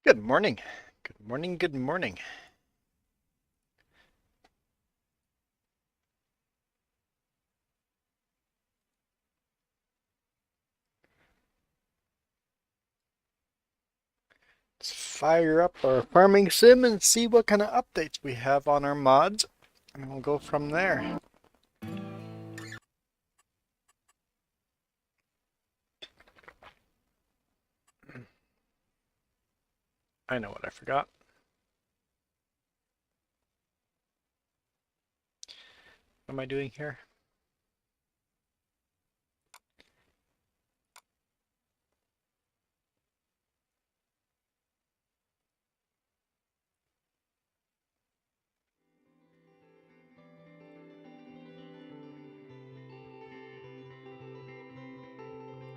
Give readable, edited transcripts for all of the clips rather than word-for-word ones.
Good morning. Good morning. Good morning. Let's fire up our farming sim and see what kind of updates we have on our mods, and we'll go from there. I know what I forgot. What am I doing here?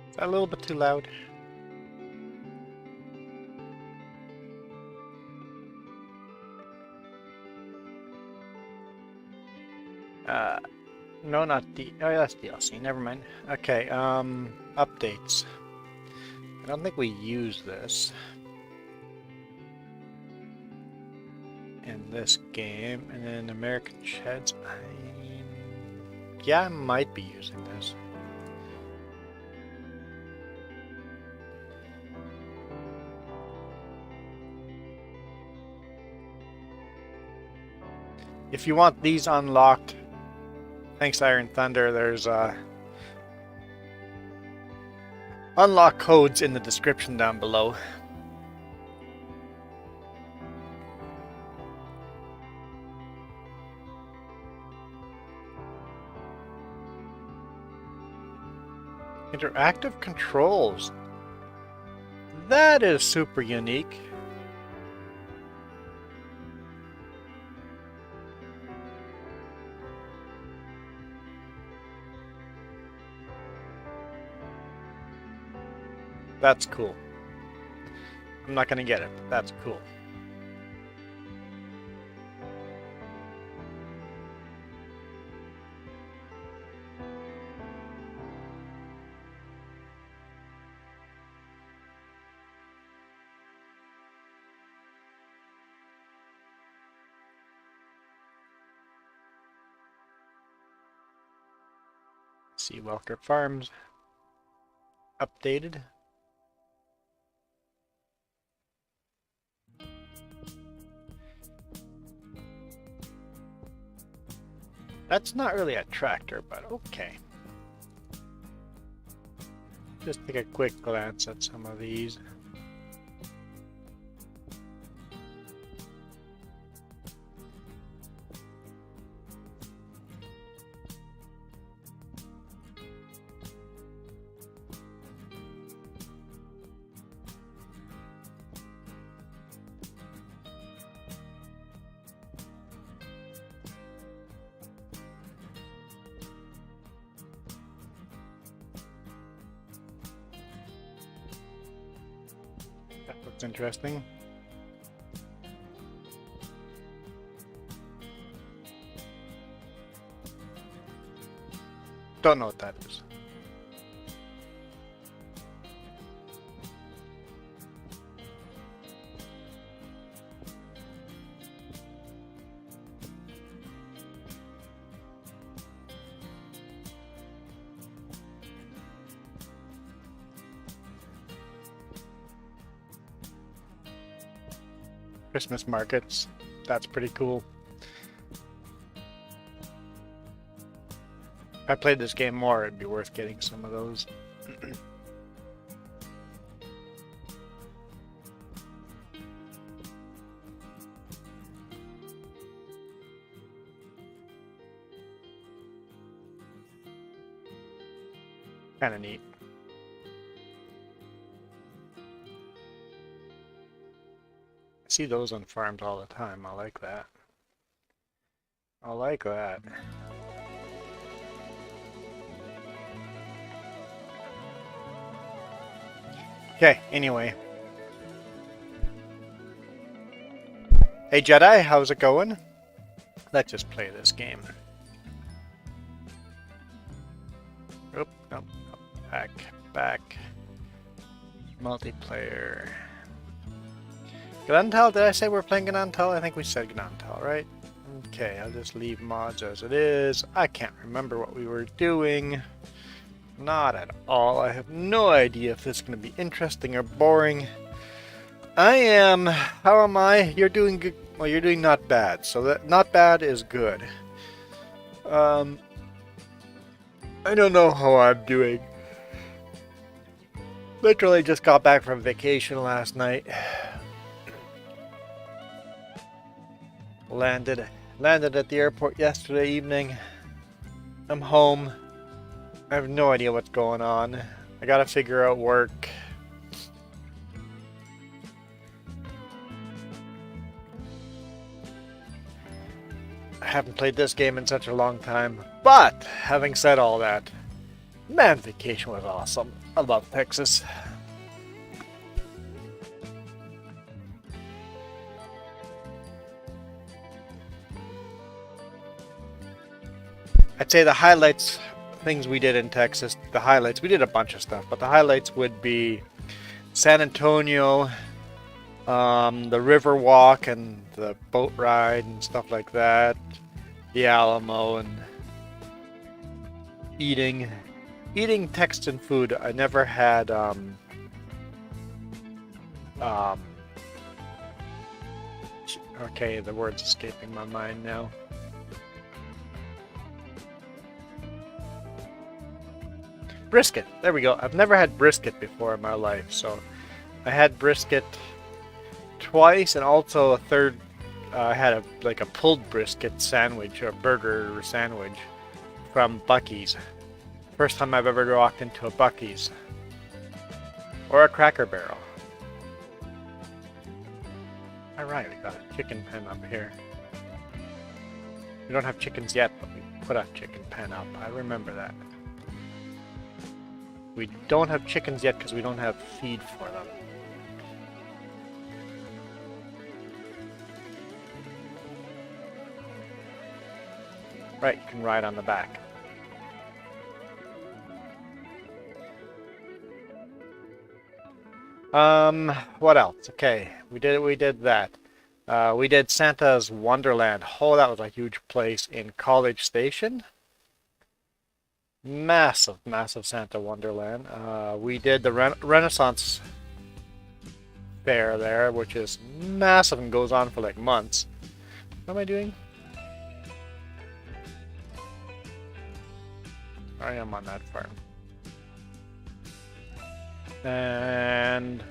Is that a little bit too loud? No, not D. Oh, yeah, that's DLC. Never mind. Okay, updates. I don't think we use this in this game. And then American Sheds. Yeah, I might be using this. If you want these unlocked, thanks to Iron Thunder, there's unlock codes in the description down below. Interactive controls. That is super unique. That's cool. I'm not gonna get it, but that's cool. See Welker Farms updated. That's not really a tractor, but okay. Just take a quick glance at some of these. That looks interesting. Don't know what that is. Christmas markets. That's pretty cool. If I played this game more, it'd be worth getting some of those. Kind of neat. I see those on farms all the time. I like that. I like that. Okay, anyway. Hey Jedi, how's it going? Let's just play this game. Oop, nope, nope. Back. Multiplayer. Gnadenthal, did I say we're playing Gnadenthal? I think we said Gnadenthal, right? Okay, I'll just leave mods as it is. I can't remember what we were doing. Not at all. I have no idea if this is going to be interesting or boring. I am. How am I? You're doing good. Well, you're doing not bad. So that not bad is good. I don't know how I'm doing. Literally just got back from vacation last night. Landed at the airport yesterday evening. I'm home. I have no idea what's going on. I gotta figure out work. I haven't played this game in such a long time. But, having said all that, man, vacation was awesome. I love Texas. I'd say the highlights, things we did in Texas, we did a bunch of stuff, but the highlights would be San Antonio, the river walk and the boat ride and stuff like that, the Alamo, and eating Texan food. I never had okay, the word's escaping my mind now. Brisket. There we go. I've never had brisket before in my life, so I had brisket twice, and also a third. I had a pulled brisket sandwich or burger sandwich from Buc-ee's. First time I've ever walked into a Buc-ee's or a Cracker Barrel. All right, we got a chicken pen up here. We don't have chickens yet, but we put a chicken pen up. I remember that. We don't have chickens yet because we don't have feed for them. Right, you can ride on the back. What else? Okay, we did that. We did Santa's Wonderland. Oh, that was a huge place in College Station. Massive Santa Wonderland. We did the Renaissance Fair there, which is massive and goes on for like months. What am I doing? I am on that farm. And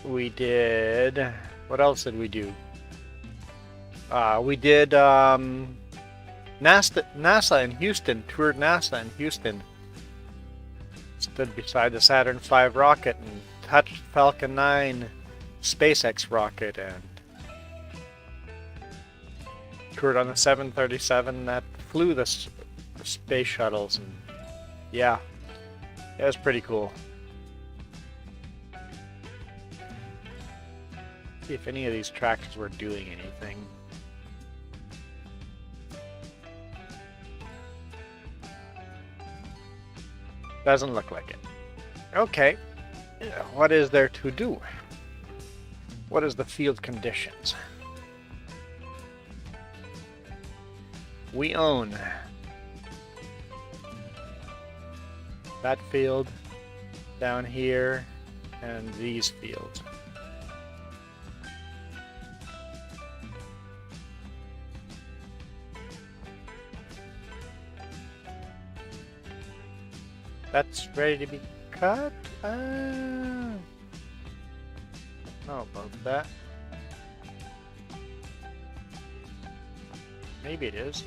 we did... What else did we do? We did... NASA in Houston, toured NASA in Houston. Stood beside the Saturn V rocket and touched Falcon 9 SpaceX rocket and toured on the 737 that flew the space shuttles. And yeah, it was pretty cool. See if any of these tracks were doing anything. Doesn't look like it. Okay. What is there to do? What is the field conditions? We own that field down here and these fields. That's ready to be cut? Know about that. Maybe it is.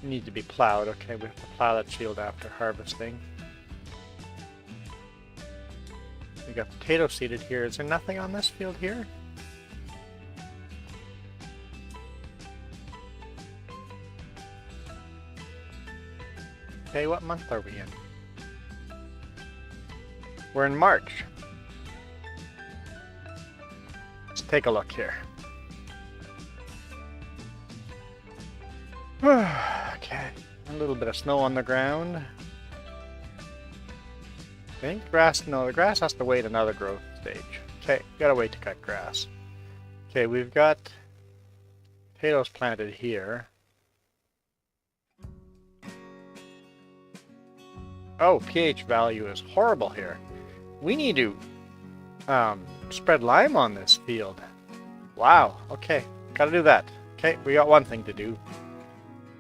Need to be plowed. Okay, we have to plow that field after harvesting. We got potato seeded here. Is there nothing on this field here? Okay, what month are we in? We're in March. Let's take a look here. Okay, a little bit of snow on the ground. I think grass, no, the grass has to wait another growth stage. Okay, gotta wait to cut grass. Okay, we've got potatoes planted here. Oh, pH value is horrible here. We need to spread lime on this field. Wow, okay, gotta do that. Okay, we got one thing to do.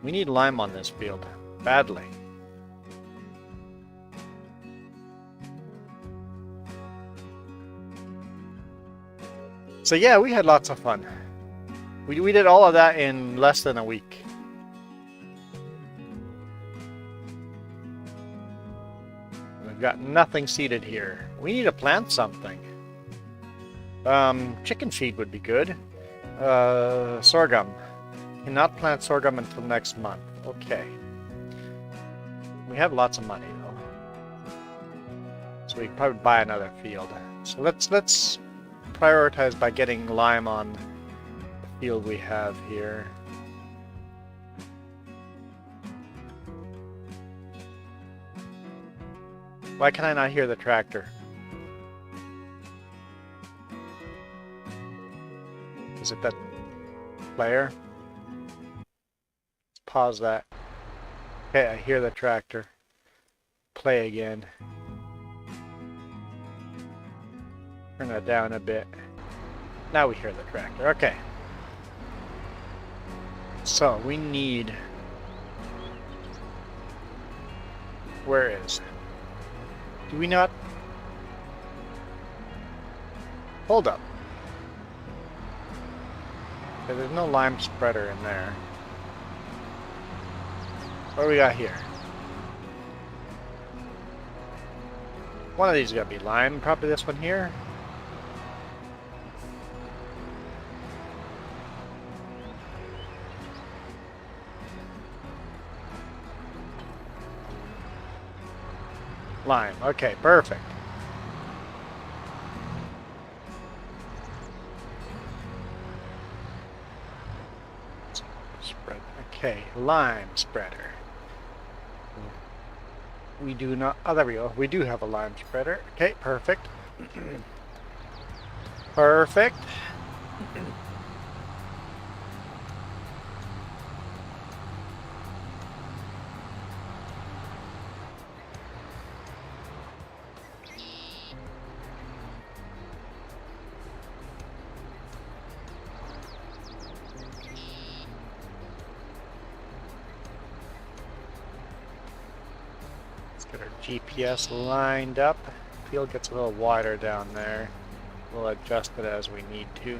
We need lime on this field, badly. So yeah, we had lots of fun. We did all of that in less than a week. We've got nothing seeded here. We need to plant something. Chicken feed would be good. Sorghum. Cannot plant sorghum until next month. Okay. We have lots of money though, so we can probably buy another field. So let's prioritize by getting lime on the field we have here. Why can I not hear the tractor? Is it that player? Let's pause that. Okay, I hear the tractor. Play again. Turn that down a bit. Now we hear the tractor. Okay. So we need... Where is... Do we not... Hold up. Okay, there's no lime spreader in there. What do we got here? One of these is gotta be lime. Probably this one here. Lime. Okay, perfect. Spread. Okay, lime spreader. We do not. Oh, there we go. We do have a lime spreader. Okay, perfect. Perfect. Get our GPS lined up. Field gets a little wider down there. We'll adjust it as we need to.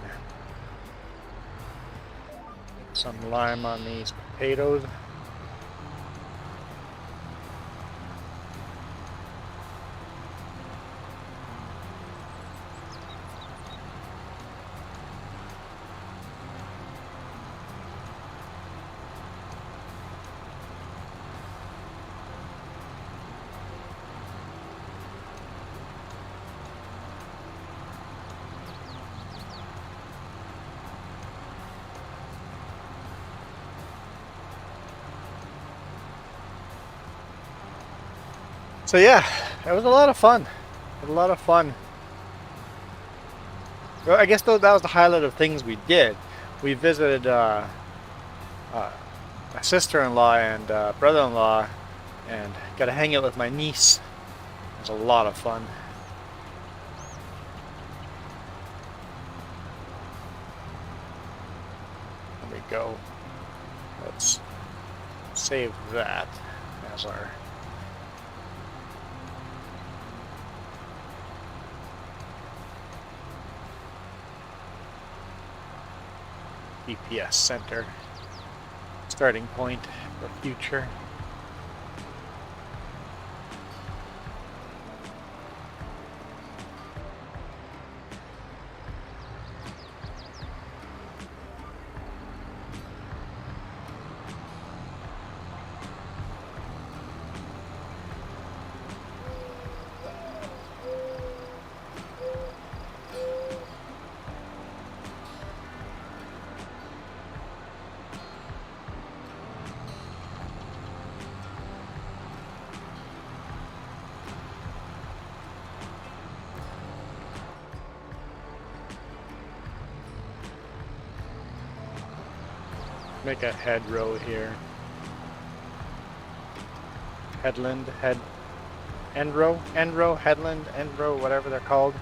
Get some lime on these potatoes. So yeah, it was a lot of fun. It was a lot of fun. Well, I guess that was the highlight of things we did. We visited my sister-in-law and brother-in-law, and got to hang out with my niece. It was a lot of fun. There we go. Let's save that as our GPS center starting point for future. Make a head row here. Headland, end row, headland, end row, whatever they're called.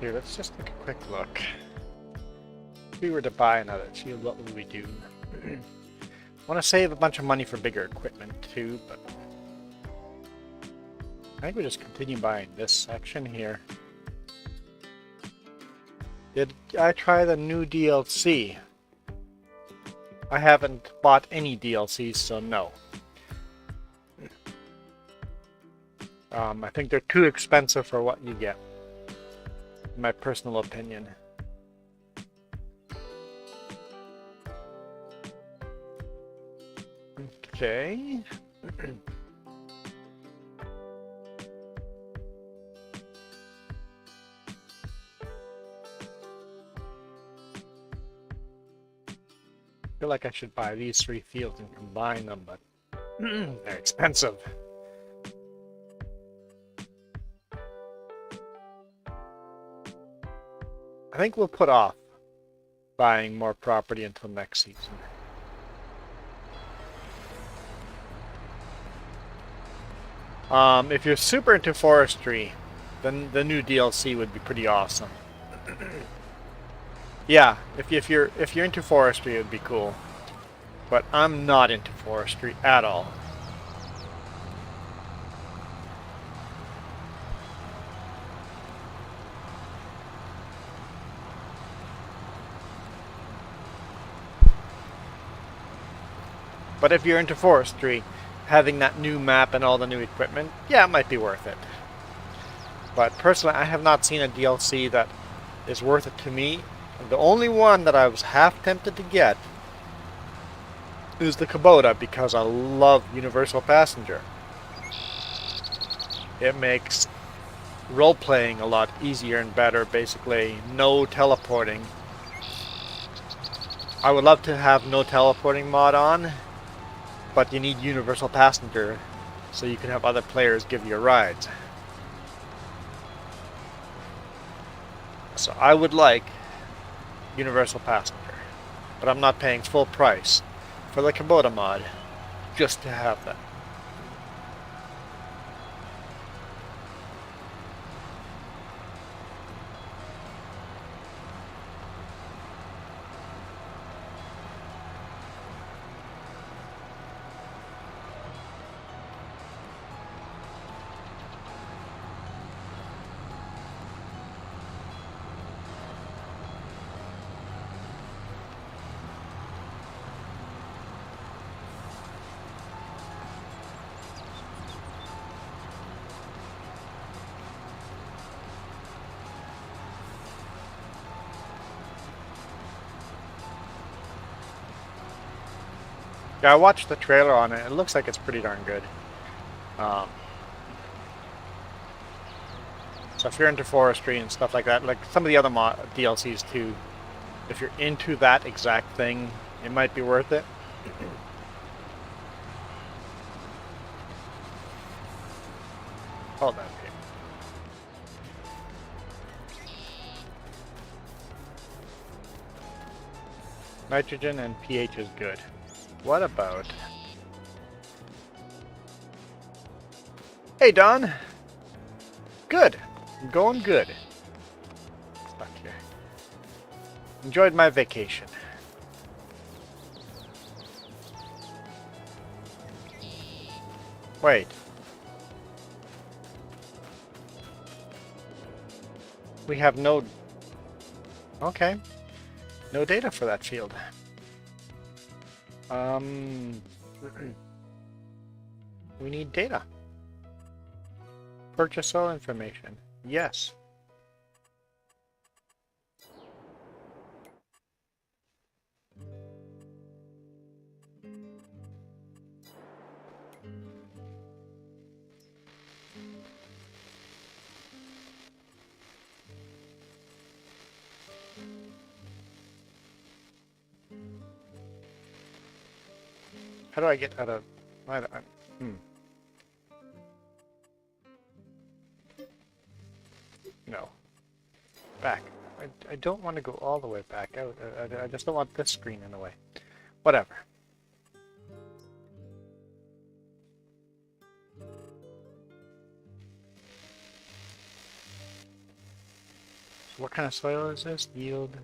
Here, let's just take a quick look. If we were to buy another shield, what would we do? Want to save a bunch of money for bigger equipment too, but I think we just continue buying this section here. Did I try the new DLC? I haven't bought any DLCs, so no. I think they're too expensive for what you get. My personal opinion. Okay. I feel like I should buy these 3 fields and combine them, but they're expensive. I think we'll put off buying more property until next season. If you're super into forestry, then the new DLC would be pretty awesome. Yeah, if you're into forestry, it would be cool. But I'm not into forestry at all. But if you're into forestry, having that new map and all the new equipment, yeah, it might be worth it. But personally, I have not seen a DLC that is worth it to me. The only one that I was half tempted to get is the Kubota, because I love Universal Passenger. It makes role-playing a lot easier and better, basically no teleporting. I would love to have no teleporting mod on, but you need Universal Passenger so you can have other players give you rides. So I would like Universal Passenger, but I'm not paying full price for the Kubota mod just to have that. Yeah, I watched the trailer on it. It looks like it's pretty darn good. So if you're into forestry and stuff like that, like some of the other DLCs too, if you're into that exact thing, it might be worth it. Hold on here. Nitrogen and pH is good. What about... Hey, Don. Good. I'm going good. Stuck here. Enjoyed my vacation. Wait. We have no... Okay. No data for that field. We need data. Purchase all information. Yes. How do I get out of... No. Back. I don't want to go all the way back out. I just don't want this screen in the way. Whatever. So what kind of soil is this? Yield,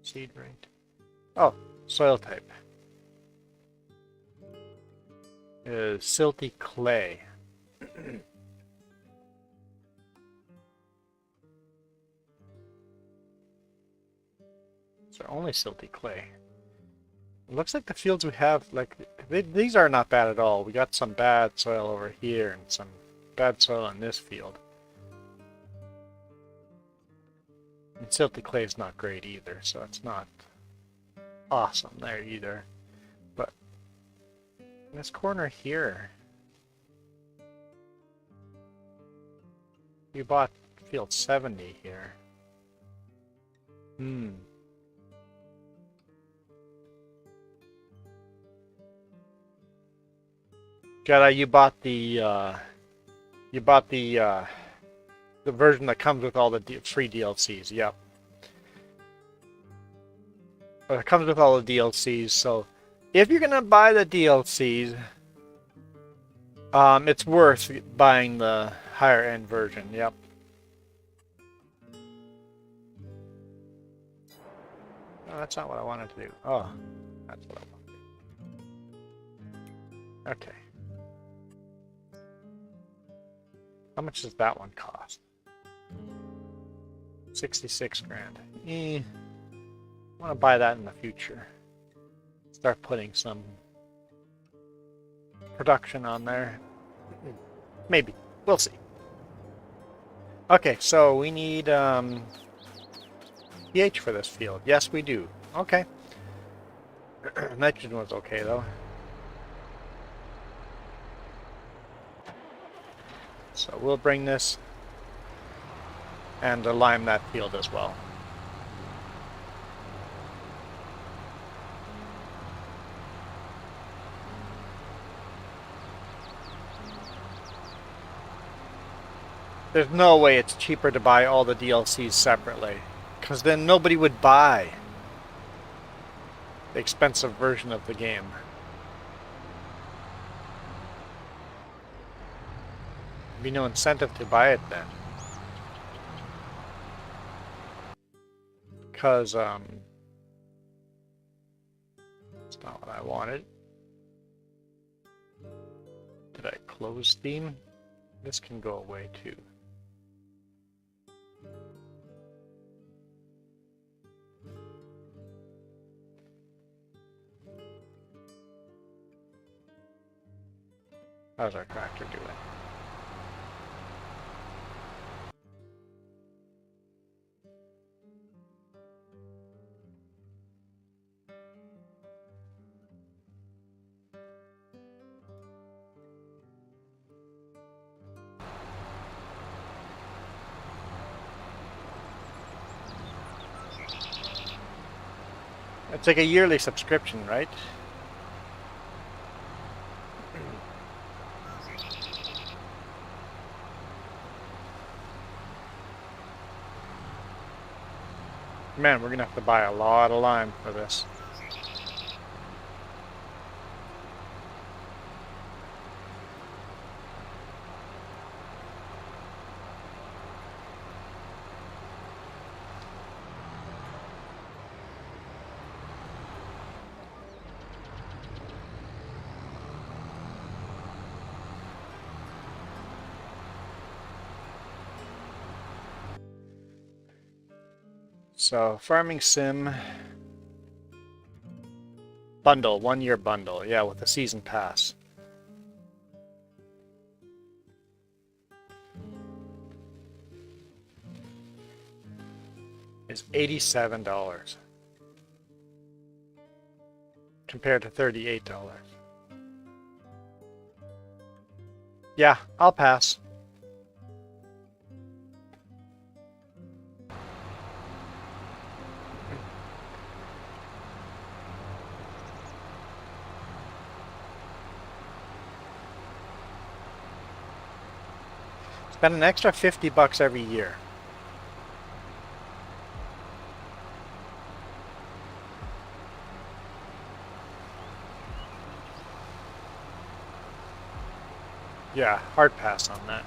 seed rate. Oh, soil type. Is silty clay. So only silty clay. It looks like the fields we have, like, these are not bad at all. We got some bad soil over here and some bad soil in this field. And silty clay is not great either, so it's not awesome there either. But in this corner here, you bought field 70 here. You bought the version that comes with all the free DLCs. Yep. It comes with all the DLCs, so if you're gonna buy the DLCs, it's worth buying the higher end version. Yep. No, that's not what I wanted to do. Oh, that's what I wanted. Okay. How much does that one cost? 66 grand. I want to buy that in the future. Start putting some production on there. Maybe. We'll see. Okay, so we need pH for this field. Yes, we do. Okay. Nitrogen was okay, though. So we'll bring this and lime that field as well. There's no way it's cheaper to buy all the DLCs separately, because then nobody would buy the expensive version of the game. There'd be no incentive to buy it then. Because, it's not what I wanted. Did I close theme? This can go away too. How's our tractor doing? It's like a yearly subscription, right? Man, we're gonna have to buy a lot of lime for this. So, farming sim bundle, 1-year bundle, yeah, with a season pass. Is $87 compared to $38. Yeah, I'll pass. Spend an extra $50 every year. Yeah, hard pass on that.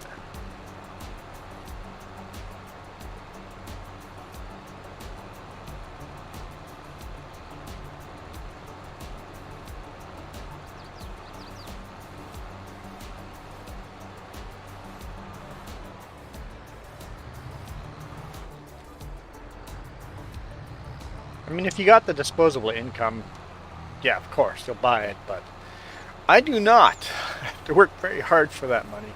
I mean, if you got the disposable income, yeah, of course, you'll buy it, but I do not. I have to work very hard for that money.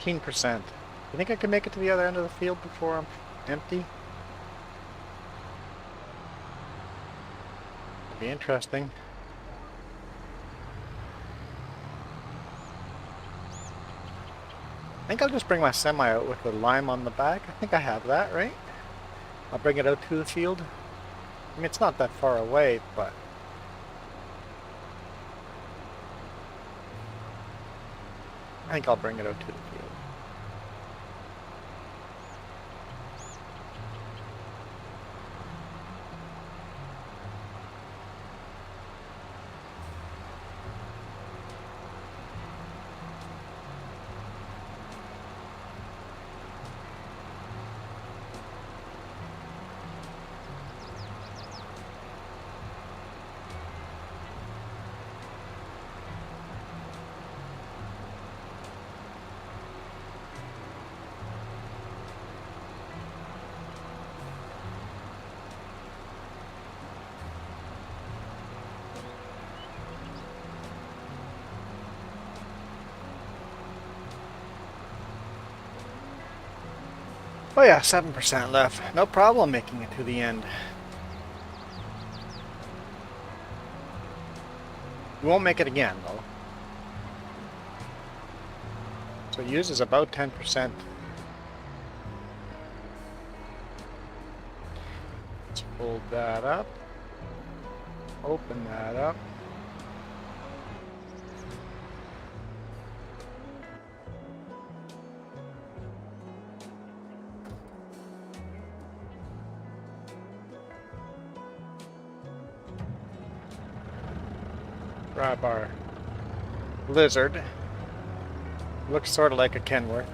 %. You think I can make it to the other end of the field before I'm empty? It'd be interesting. I think I'll just bring my semi out with the lime on the back. I think I have that, right? I'll bring it out to the field. I mean, it's not that far away, but I think I'll bring it out to the field. Oh yeah, 7% left. No problem making it to the end. We won't make it again, though. So use is about 10%. Let's hold that up. Open that up. Grab our lizard. Looks sort of like a Kenworth.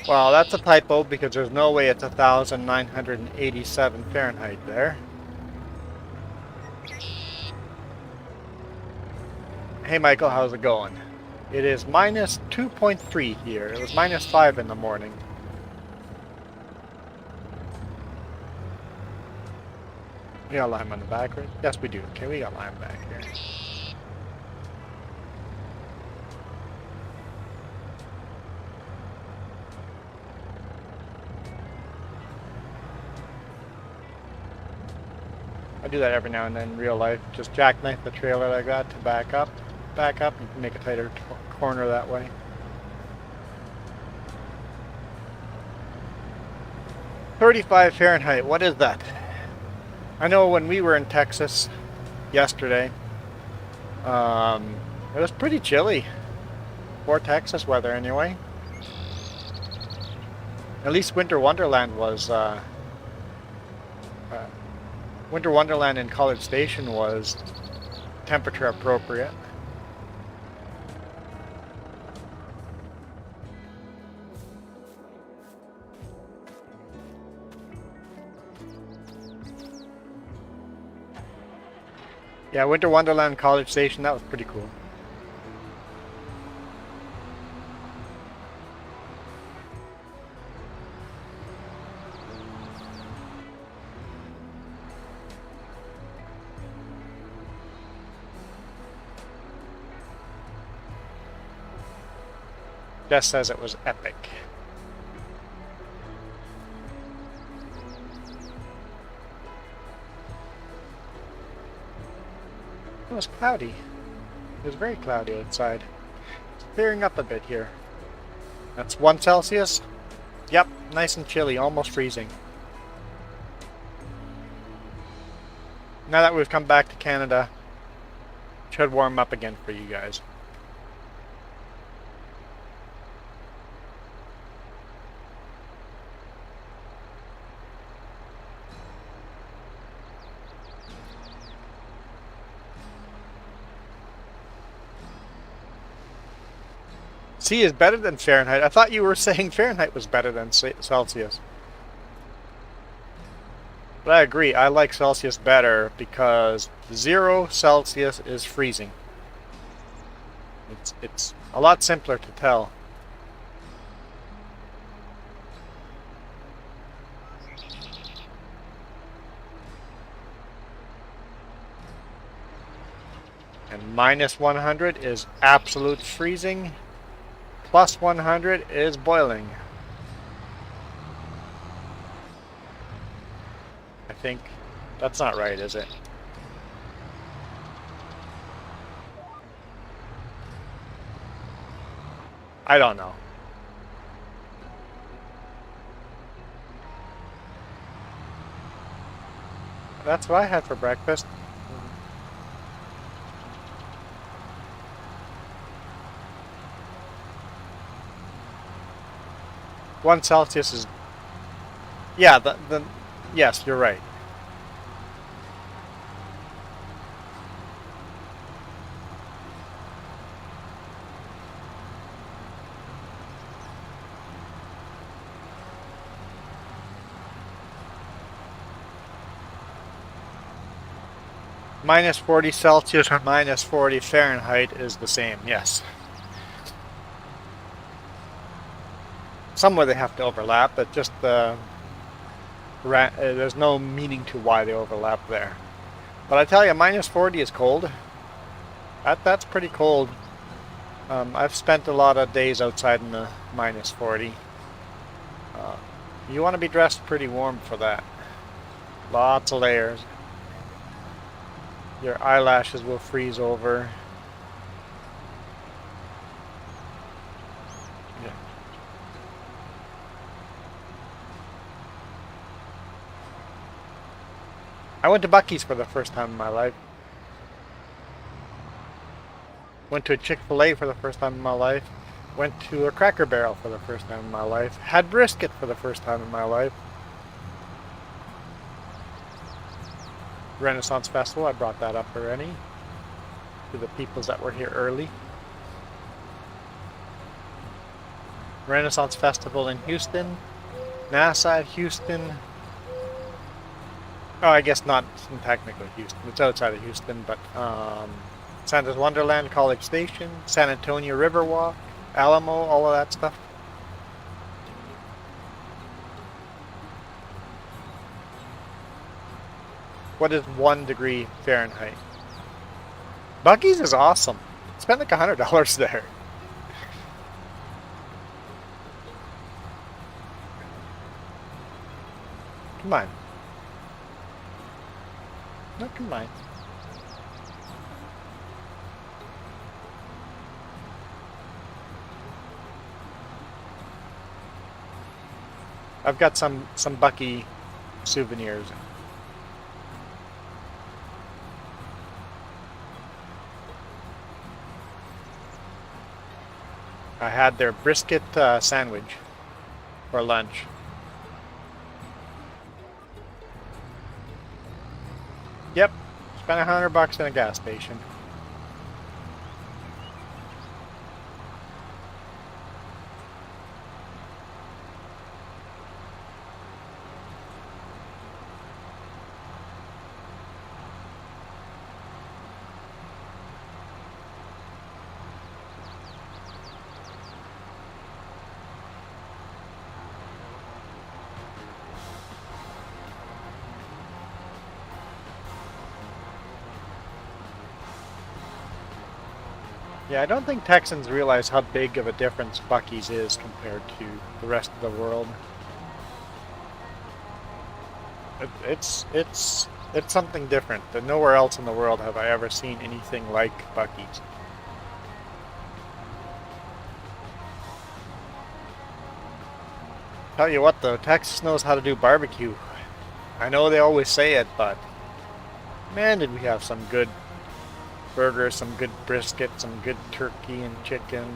Well, that's a typo because there's no way it's 1,987 Fahrenheit there. Hey Michael, how's it going? It is minus 2.3 here. It was minus 5 in the morning. We got lime on the back, right? Yes, we do. Okay, we got lime back here. I do that every now and then in real life. Just jackknife the trailer like that to back up, and make a tighter corner that way. (35°F). What is that? I know when we were in Texas yesterday, it was pretty chilly for Texas weather anyway. At least Winter Wonderland was. Winter Wonderland in College Station was temperature appropriate. Yeah, Winter Wonderland College Station, that was pretty cool. Jess says it was epic. It was cloudy. It was very cloudy outside. It's clearing up a bit here. That's 1 Celsius. Yep, nice and chilly, almost freezing. Now that we've come back to Canada, it should warm up again for you guys. C is better than Fahrenheit. I thought you were saying Fahrenheit was better than Celsius. But I agree, I like Celsius better because 0 Celsius is freezing. It's a lot simpler to tell. And minus 100 is absolute freezing. Plus 100 is boiling. I think that's not right, is it? I don't know. That's what I had for breakfast. One Celsius is, yeah, yes, you're right. Minus 40 Celsius or minus 40 Fahrenheit is the same, yes. Somewhere they have to overlap, but just there's no meaning to why they overlap there. But I tell you, minus 40 is cold. That's pretty cold. I've spent a lot of days outside in the minus 40. You want to be dressed pretty warm for that. Lots of layers. Your eyelashes will freeze over. Yeah. I went to Buc-ee's for the first time in my life. Went to a Chick-fil-A for the first time in my life. Went to a Cracker Barrel for the first time in my life. Had brisket for the first time in my life. Renaissance Festival, I brought that up already to the peoples that were here early. Renaissance Festival in Houston, NASA at Houston. Oh, I guess not technically Houston, it's outside of Houston, but Santa's Wonderland, College Station, San Antonio Riverwalk, Alamo, all of that stuff. What is 1 degree Fahrenheit? Buc-ee's is awesome. Spend like $100 there. Come on. No, come on. I've got some Buc-ee souvenirs. I had their brisket sandwich for lunch. Yep, spent $100 in a gas station. Yeah, I don't think Texans realize how big of a difference Buc-ee's is compared to the rest of the world. It's something different. That nowhere else in the world have I ever seen anything like Buc-ee's. Tell you what though, Texas knows how to do barbecue. I know they always say it, but man, did we have some good burgers, some good brisket, some good turkey and chicken.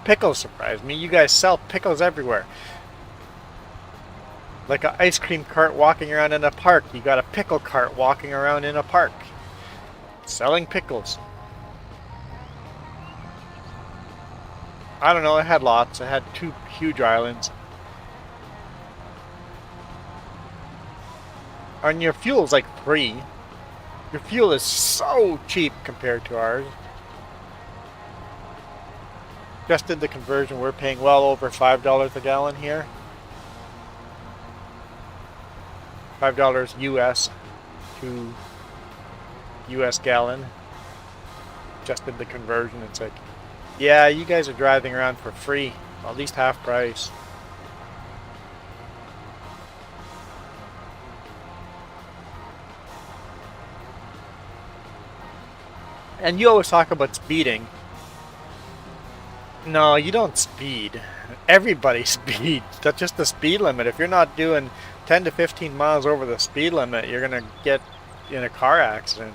Pickles surprised me. You guys sell pickles everywhere. Like an ice cream cart walking around in a park. You got a pickle cart walking around in a park. Selling pickles. I don't know, it had lots. It had 2 huge islands. And your fuel's like free. Your fuel is so cheap compared to ours. Just did the conversion. We're paying well over $5 a gallon here. $5 US to US gallon. Just did the conversion. It's like, yeah, you guys are driving around for free. At least half price. And you always talk about speeding. No, you don't speed. Everybody speeds. That's just the speed limit. If you're not doing 10 to 15 miles over the speed limit, you're going to get in a car accident.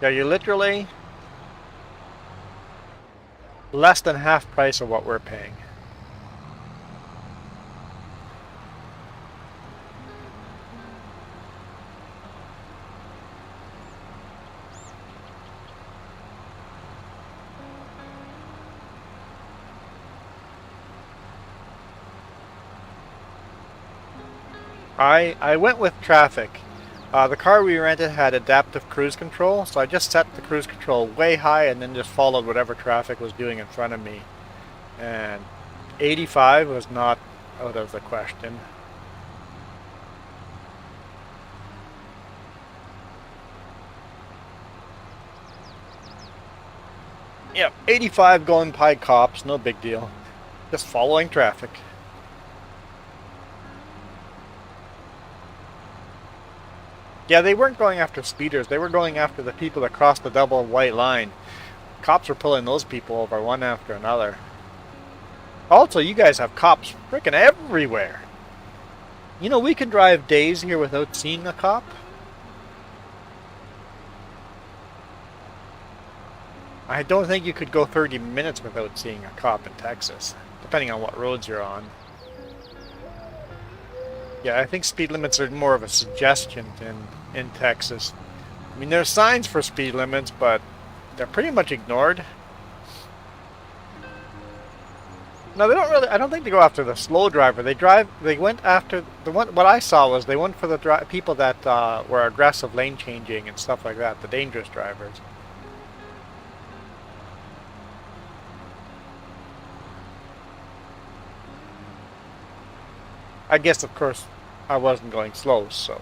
Yeah, you're literally less than half price of what we're paying. I went with traffic. The car we rented had adaptive cruise control, so I just set the cruise control way high and then just followed whatever traffic was doing in front of me. And 85 was not out of the question. Yep, 85 going by cops, no big deal. Just following traffic. Yeah, they weren't going after speeders. They were going after the people that crossed the double white line. Cops were pulling those people over one after another. Also, you guys have cops freaking everywhere. You know, we can drive days here without seeing a cop. I don't think you could go 30 minutes without seeing a cop in Texas, depending on what roads you're on. Yeah, I think speed limits are more of a suggestion in Texas. I mean, there's signs for speed limits, but they're pretty much ignored. No, they don't really. I don't think they go after the slow driver. They went after the one. What I saw was they went for the people that were aggressive lane changing and stuff like that. The dangerous drivers. I guess, of course, I wasn't going slow, so.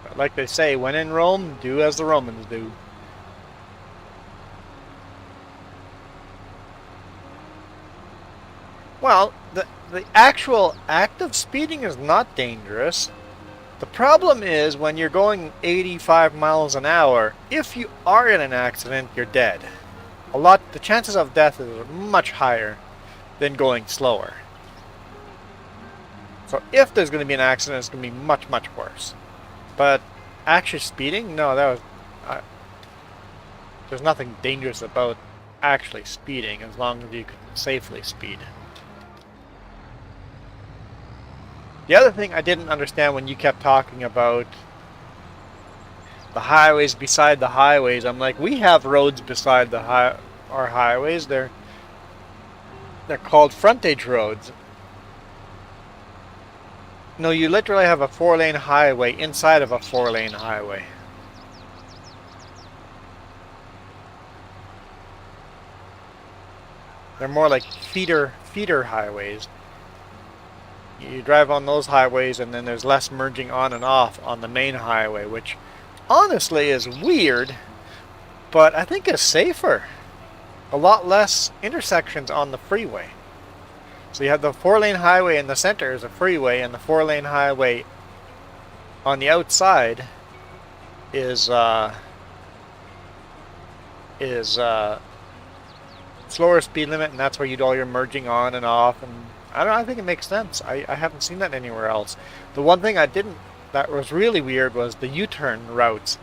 But like they say, when in Rome, do as the Romans do. Well, the actual act of speeding is not dangerous. The problem is when you're going 85 miles an hour, if you are in an accident, you're dead. The chances of death is much higher than going slower. So if there's going to be an accident, it's going to be much, much worse. But actually speeding, no, there's nothing dangerous about actually speeding as long as you can safely speed. The other thing I didn't understand when you kept talking about the highways beside the highways, I'm like, we have roads beside our highways. They're called frontage roads. No, you literally have a 4-lane highway inside of a 4-lane highway. They're more like feeder highways. You drive on those highways and then there's less merging on and off on the main highway, which honestly is weird, but I think is safer. A lot less intersections on the freeway. So you have the 4-lane highway in the center is a freeway, and the 4-lane highway on the outside is slower speed limit, and that's where you do all your merging on and off. And I don't know, I think it makes sense. I haven't seen that anywhere else. The one thing that was really weird was the U-turn routes.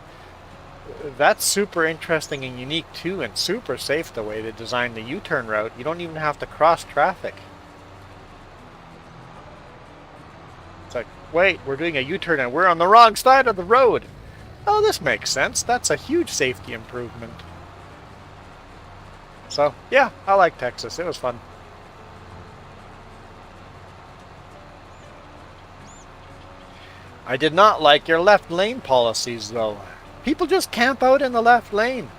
That's super interesting and unique too, and super safe the way they designed the U-turn route. You don't even have to cross traffic. It's like, wait, we're doing a U-turn and we're on the wrong side of the road. Oh, this makes sense. That's a huge safety improvement. So, yeah, I like Texas. It was fun. I did not like your left lane policies, though. People just camp out in the left lane.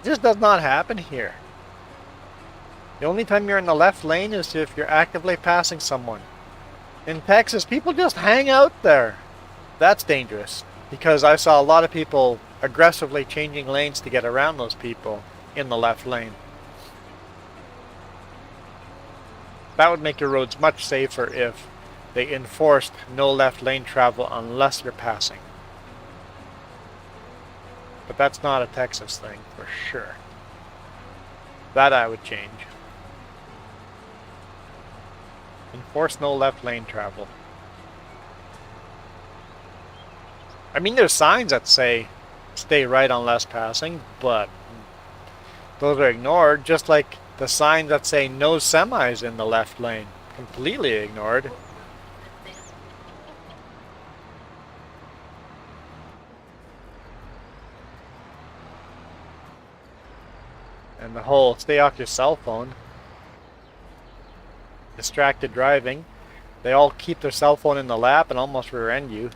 This does not happen here. The only time you're in the left lane is if you're actively passing someone. In Texas, people just hang out there. That's dangerous, because I saw a lot of people aggressively changing lanes to get around those people in the left lane. That would make your roads much safer if they enforced no left lane travel unless you're passing. But that's not a Texas thing, for sure. That I would change. Enforce no left lane travel. I mean, there's signs that say, stay right unless passing, but those are ignored, just like the signs that say no semis in the left lane. Completely ignored. And the whole stay off your cell phone. Distracted driving. They all keep their cell phone in the lap and almost rear end you.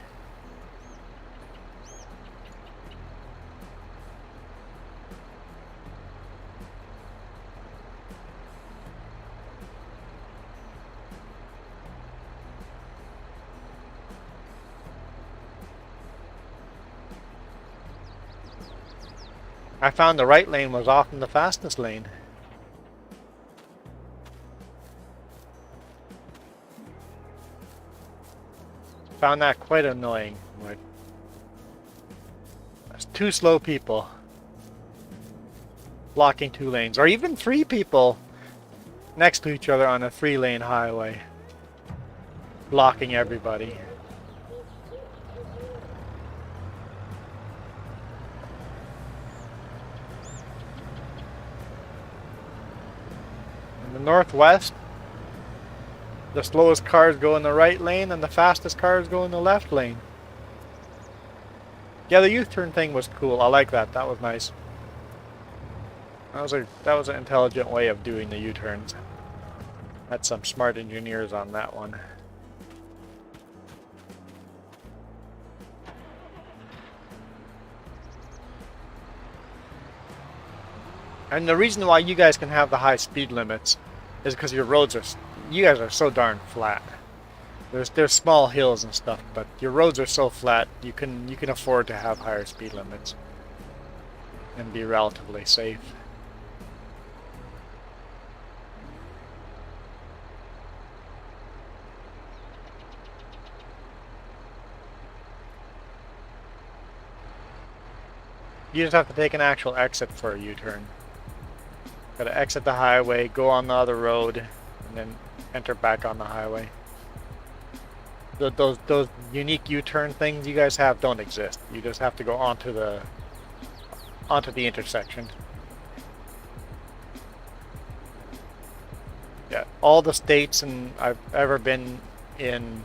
I found the right lane was often the fastest lane. Found that quite annoying. Like, there's 2 slow people blocking 2 lanes, or even 3 people next to each other on a 3-lane highway, blocking everybody. In the Northwest, The slowest cars go in the right lane and the fastest cars go in the left lane. Yeah, the U-turn thing was cool. I like that. That was nice. That was an intelligent way of doing the U-turns. Had some smart engineers on that one. And the reason why you guys can have the high speed limits is because your roads are, you guys are so darn flat. There's small hills and stuff, but your roads are so flat you can afford to have higher speed limits and be relatively safe. You just have to take an actual exit for a U-turn. Gotta exit the highway, go on the other road, and then enter back on the highway. Those unique U-turn things you guys have don't exist. You just have to go onto the intersection. Yeah, all the states and I've ever been in,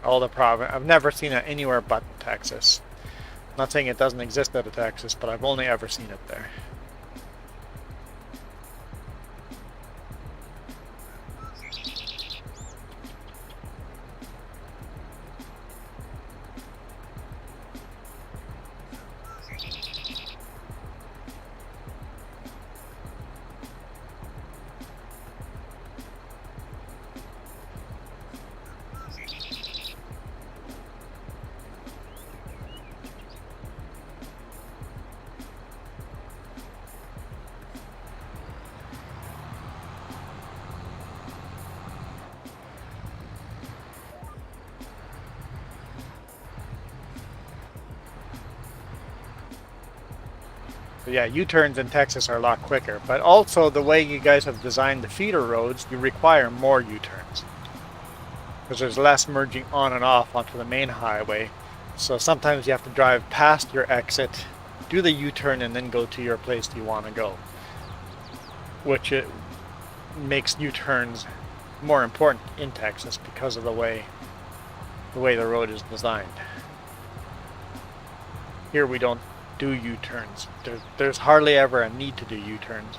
all the province, I've never seen it anywhere but Texas. I'm not saying it doesn't exist out of Texas, but I've only ever seen it there. So yeah, U-turns in Texas are a lot quicker, but also the way you guys have designed the feeder roads, you require more U-turns. Because there's less merging on and off onto the main highway. So sometimes you have to drive past your exit, do the U-turn, and then go to your place you want to go. Which it makes U-turns more important in Texas because of the way the road is designed. Here we don't do U-turns. There's hardly ever a need to do U-turns.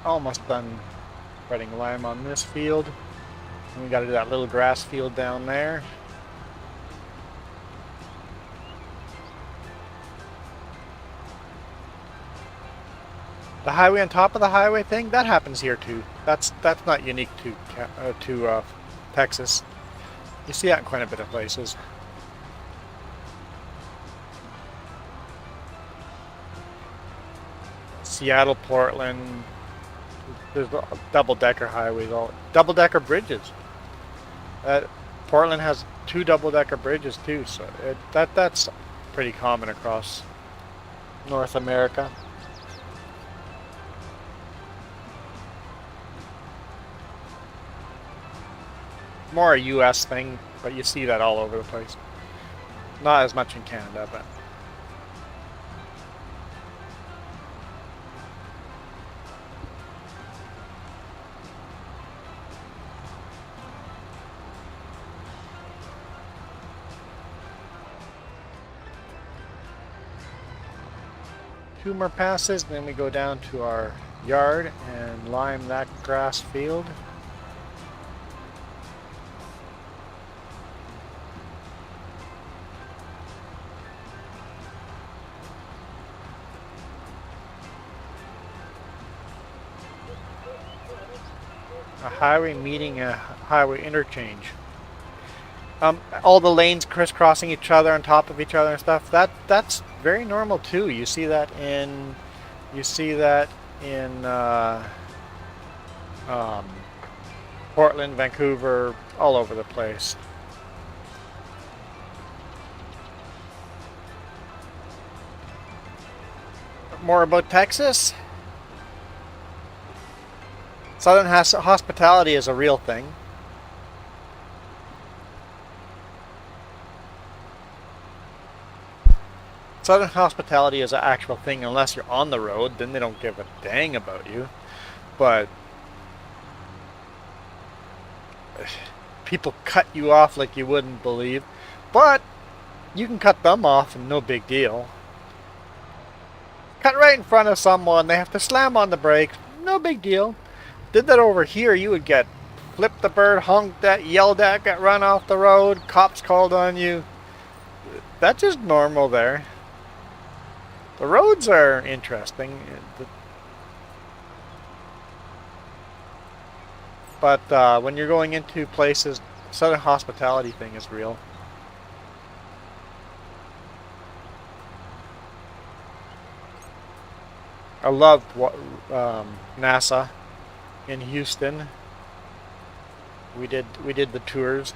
Almost done spreading lime on this field. And we got to do that little grass field down there. The highway on top of the highway thing, that happens here too. That's not unique to Texas. You see that in quite a bit of places. Seattle, Portland. There's double-decker highways, double-decker bridges. Portland has 2 double-decker bridges too, so that's pretty common across North America. More a U.S. thing, but you see that all over the place. Not as much in Canada, but. Two more passes, then we go down to our yard and lime that grass field. A highway meeting a highway interchange. All the lanes crisscrossing each other on top of each other and stuff. That's very normal too. You see that in Portland, Vancouver, all over the place. More about Texas. Southern hospitality is a real thing. Southern hospitality is an actual thing. Unless you're on the road, then they don't give a dang about you. But people cut you off like you wouldn't believe. But you can cut them off and no big deal. Cut right in front of someone, they have to slam on the brakes, no big deal. Did that over here, you would get flipped the bird, honked at, yelled at, got run off the road, cops called on you. That's just normal there. The roads are interesting. But when you're going into places, Southern hospitality thing is real. I loved NASA in Houston. We did the tours.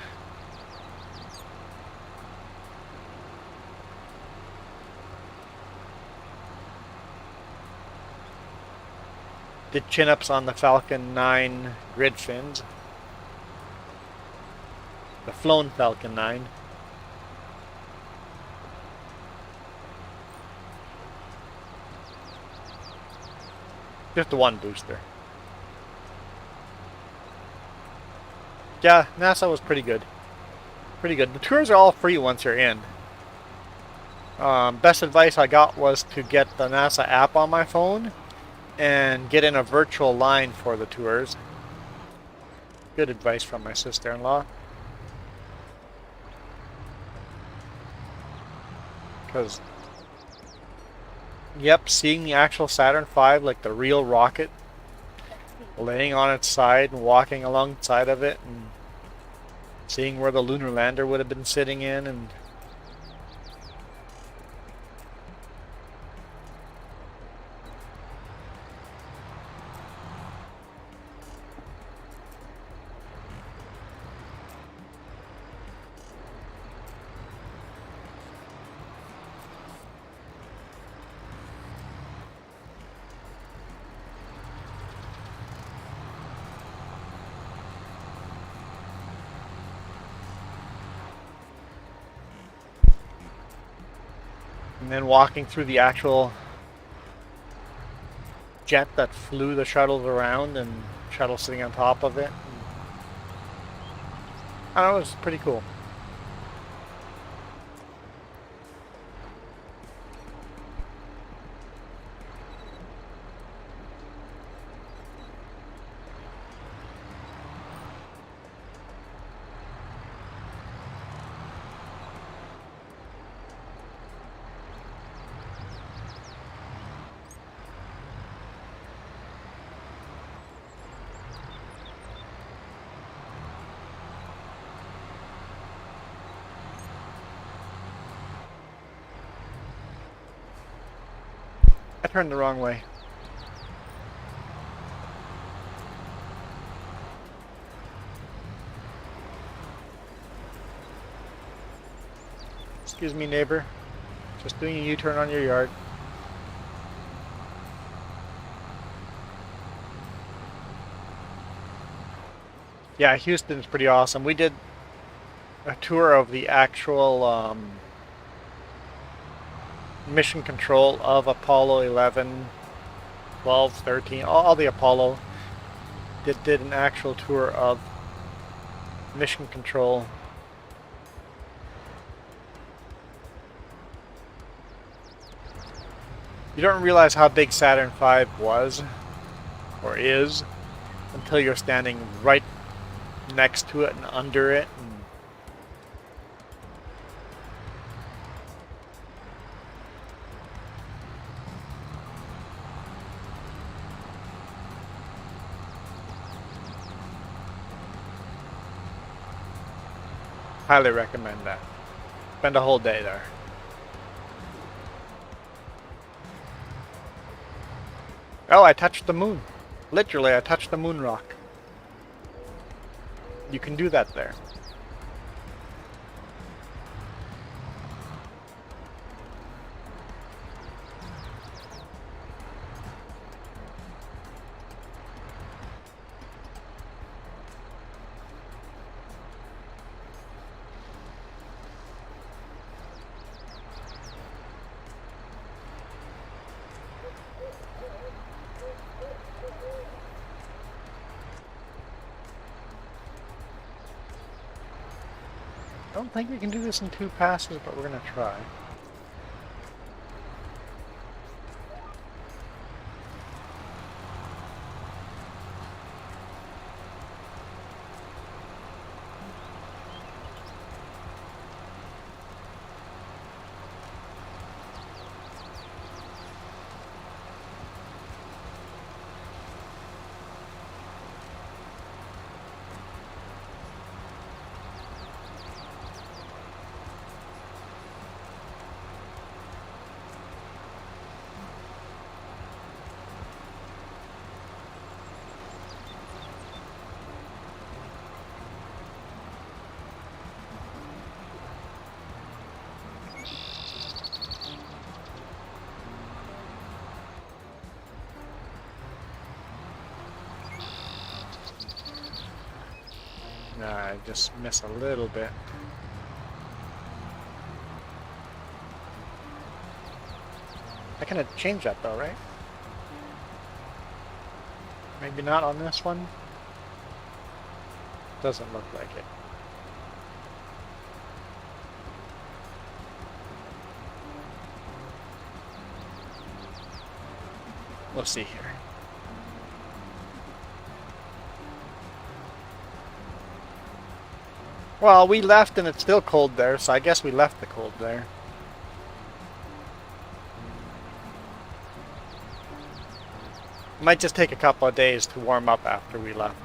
Did chin-ups on the Falcon 9 grid fins. The flown Falcon 9. Just the one booster. Yeah, NASA was pretty good. Pretty good. The tours are all free once you're in. Best advice I got was to get the NASA app on my phone and get in a virtual line for the tours. Good advice from my sister-in-law. Because, yep, seeing the actual Saturn V, like the real rocket, laying on its side and walking alongside of it, and seeing where the lunar lander would have been sitting in, and then walking through the actual jet that flew the shuttles around, and shuttle sitting on top of it. I don't know, it was pretty cool. I turned the wrong way. Excuse me, neighbor. Just doing a U-turn on your yard. Yeah, Houston's pretty awesome. We did a tour of the actual mission control of Apollo 11, 12, 13, all the Apollo. Did an actual tour of mission control. You don't realize how big Saturn V was, or is, until you're standing right next to it and under it. Highly recommend that. Spend a whole day there. Oh, I touched the moon. Literally, I touched the moon rock. You can do that there. I don't think we can do this in 2 passes, but we're gonna try. Nah, I just miss a little bit. I can change that though, right? Maybe not on this one. Doesn't look like it. We'll see here. Well, we left and it's still cold there, so I guess we left the cold there. Might just take a couple of days to warm up after we left.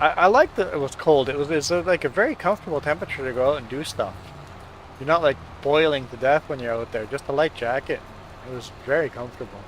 I like that it was cold. It's like a very comfortable temperature to go out and do stuff. You're not like boiling to death when you're out there. Just a light jacket. It was very comfortable.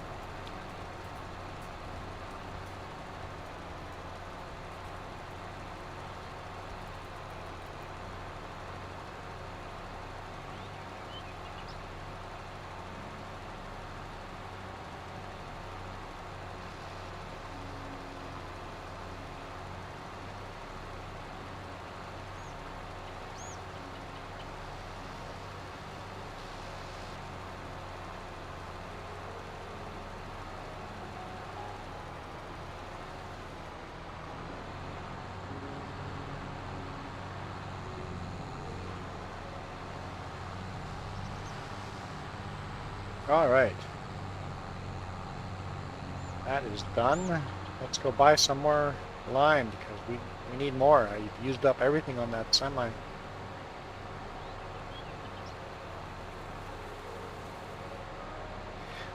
Alright. That is done. Let's go buy some more lime because we need more. I've used up everything on that semi.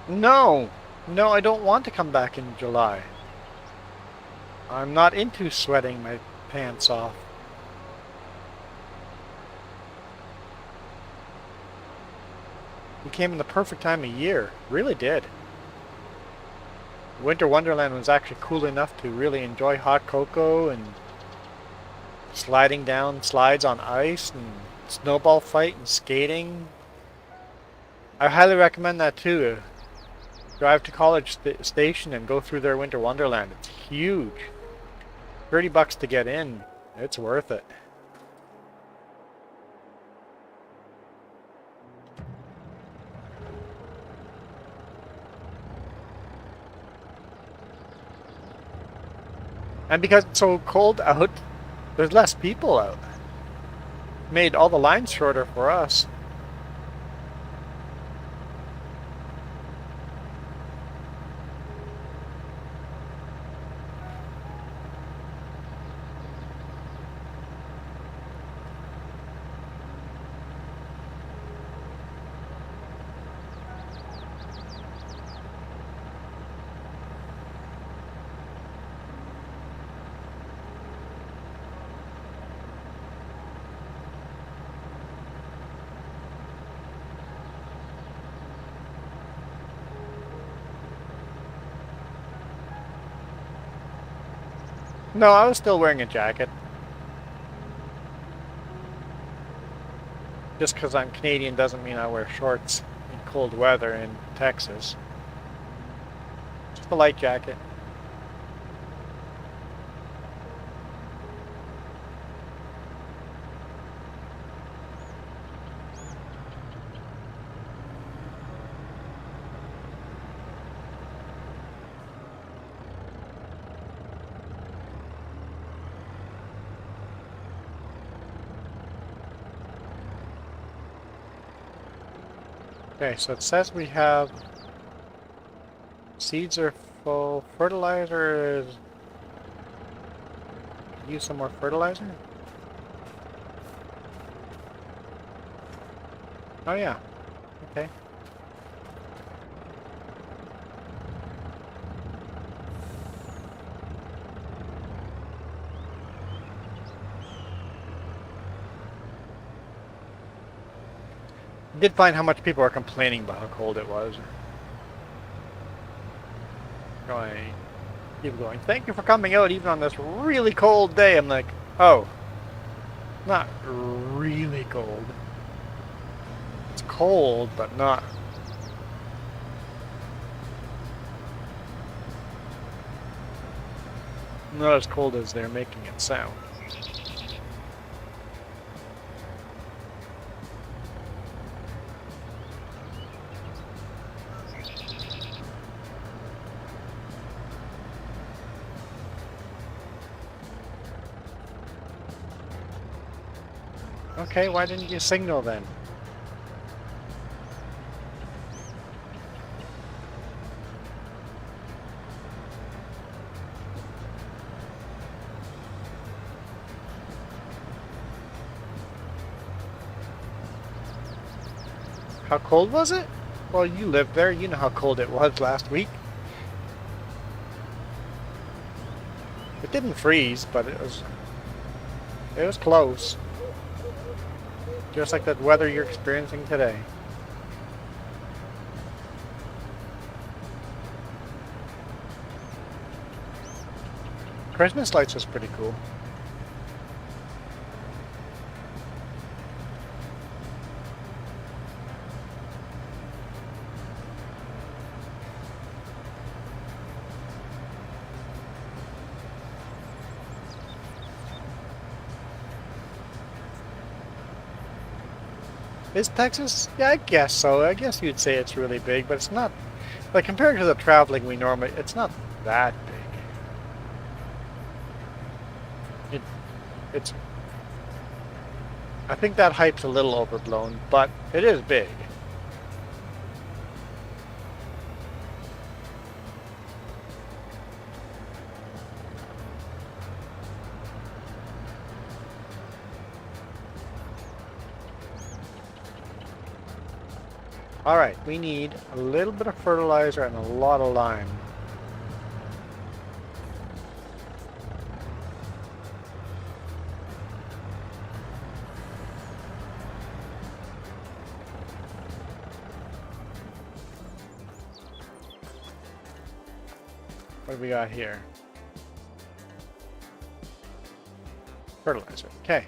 No! No, I don't want to come back in July. I'm not into sweating my pants off. We came in the perfect time of year. Really did. Winter Wonderland was actually cool enough to really enjoy hot cocoa and sliding down slides on ice and snowball fight and skating. I highly recommend that too. Drive to College Station and go through their Winter Wonderland. It's huge. $30 to get in. It's worth it. And because it's so cold out, there's less people out. Made all the lines shorter for us. No, I was still wearing a jacket. Just because I'm Canadian doesn't mean I wear shorts in cold weather in Texas. Just a light jacket. Okay, so it says we have seeds are full. Fertilizer is... Use some more fertilizer? Oh yeah. Okay. Did find how much people are complaining about how cold it was. Going, people going, thank you for coming out even on this really cold day. I'm like, oh, not really cold. It's cold, but not as cold as they're making it sound. Okay, why didn't you signal then? How cold was it? Well, you lived there. You know how cold it was last week. It didn't freeze, but it was close. Just like that weather you're experiencing today. Christmas lights was pretty cool. Is Texas? Yeah, I guess so. I guess you'd say it's really big, but it's not. Like, compared to the traveling we normally, it's not that big. It's. I think that hype's a little overblown, but it is big. Alright, we need a little bit of fertilizer and a lot of lime. What do we got here? Fertilizer. Okay.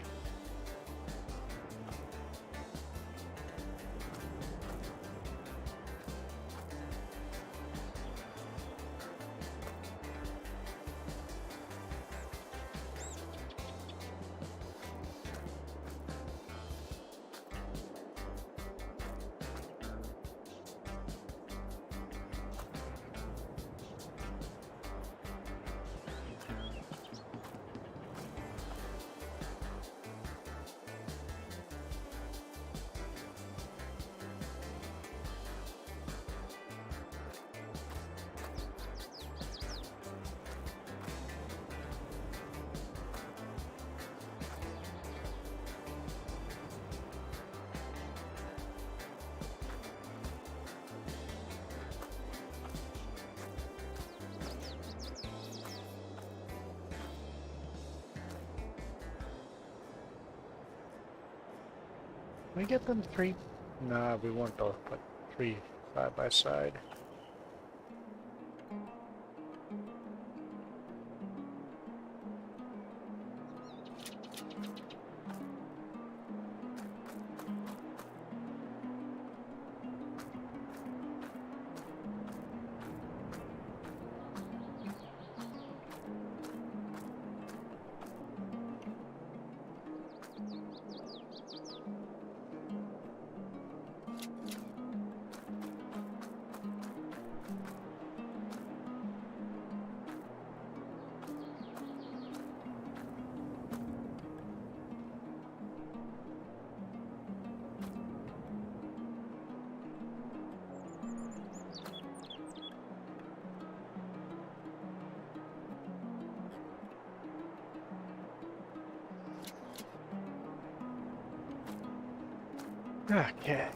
Can we get them three? Nah, we won't both put three side by side. Okay.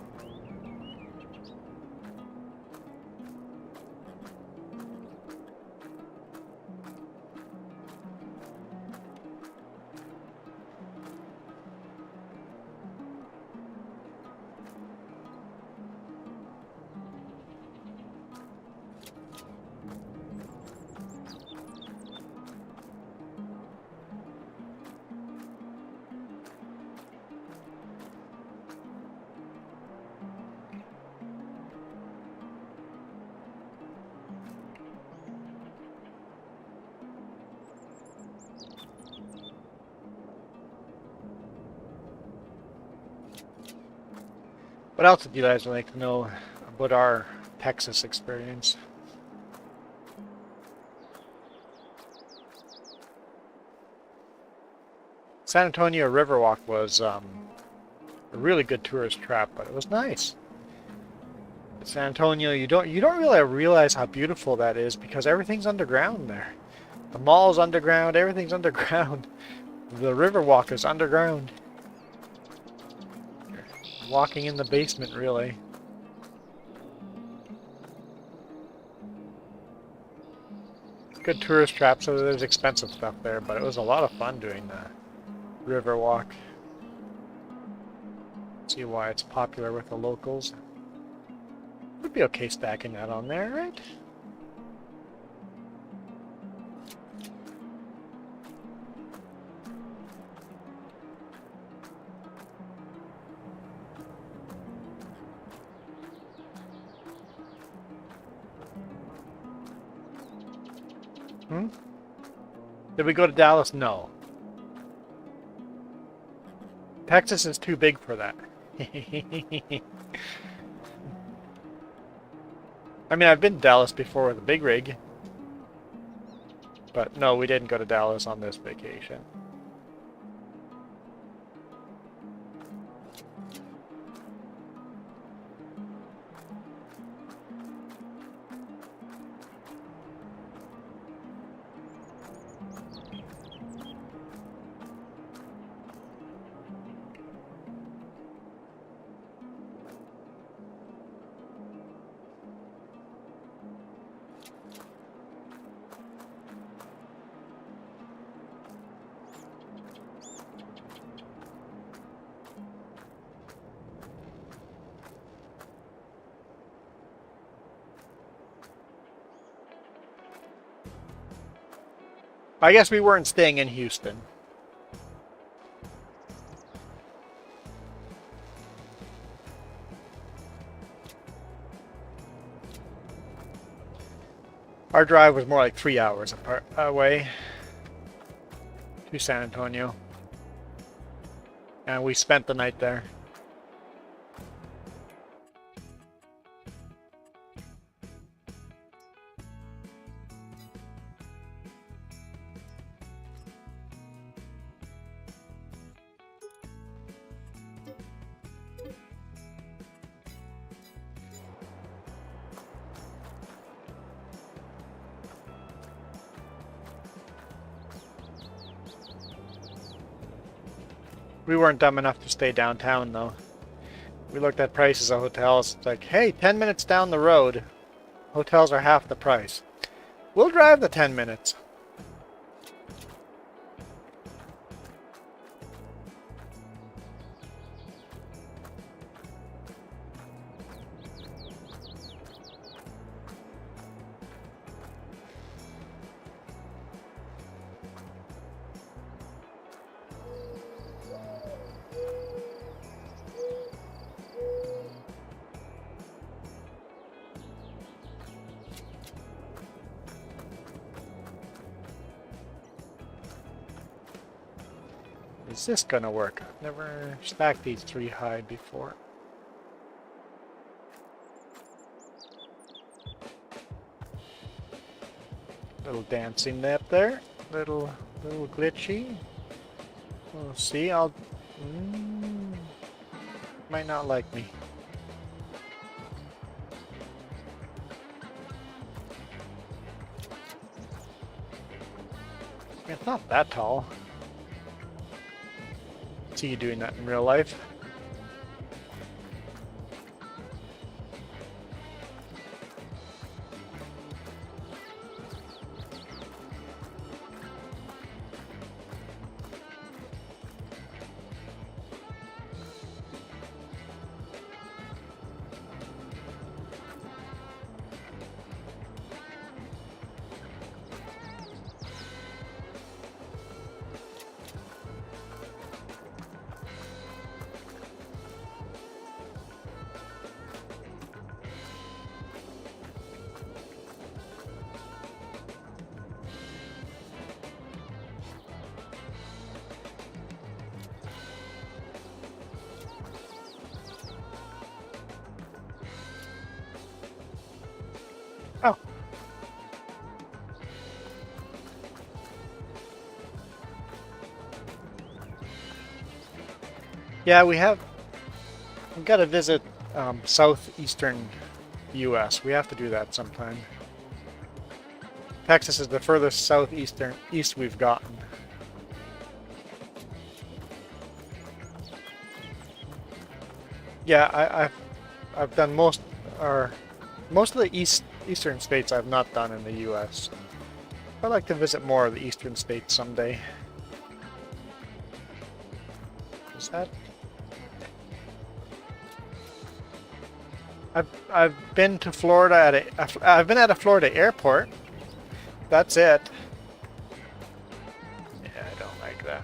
What else would you guys like to know about our Texas experience? San Antonio Riverwalk was a really good tourist trap, but it was nice. San Antonio, you don't really realize how beautiful that is because everything's underground there. The mall's underground, everything's underground. The Riverwalk is underground. You're walking in the basement, really. Good tourist trap, so there's expensive stuff there, but it was a lot of fun doing the Riverwalk. See why it's popular with the locals. Would be okay stacking that on there, right? Did we go to Dallas? No. Texas is too big for that. I mean, I've been to Dallas before with a big rig. But no, we didn't go to Dallas on this vacation. I guess we weren't staying in Houston. Our drive was more like 3 hours away to San Antonio. And we spent the night there. We weren't dumb enough to stay downtown, though. We looked at prices of hotels. It's like, hey, 10 minutes down the road, hotels are half the price. We'll drive the 10 minutes. Is this gonna work? I've never stacked these 3 high before. Little dancing up there, little glitchy. We'll see. Might not like me. It's not that tall. See you doing that in real life. Yeah, we've got to visit southeastern U.S. We have to do that sometime. Texas is the furthest east we've gotten. Yeah, I've done most of the eastern states I've not done in the U.S. I'd like to visit more of the eastern states someday. Is that? I've been to Florida I've been at a Florida airport. That's it. Yeah, I don't like that.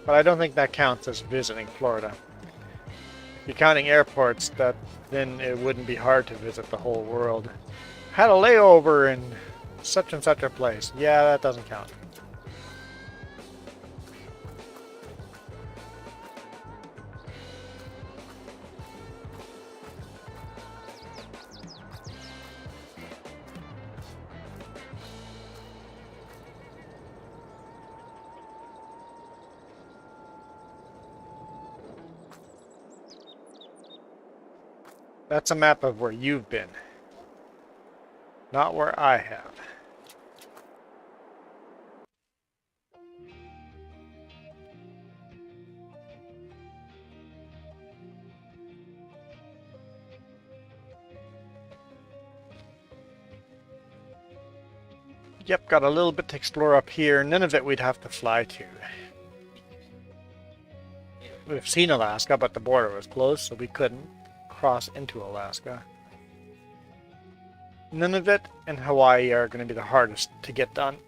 But I don't think that counts as visiting Florida. If you're counting airports, then it wouldn't be hard to visit the whole world. Had a layover in such and such a place. Yeah, that doesn't count. That's a map of where you've been, not where I have. Yep, got a little bit to explore up here. None of it we'd have to fly to. We've seen Alaska, but the border was closed, so we couldn't cross into Alaska. None of it and Hawaii are going to be the hardest to get done.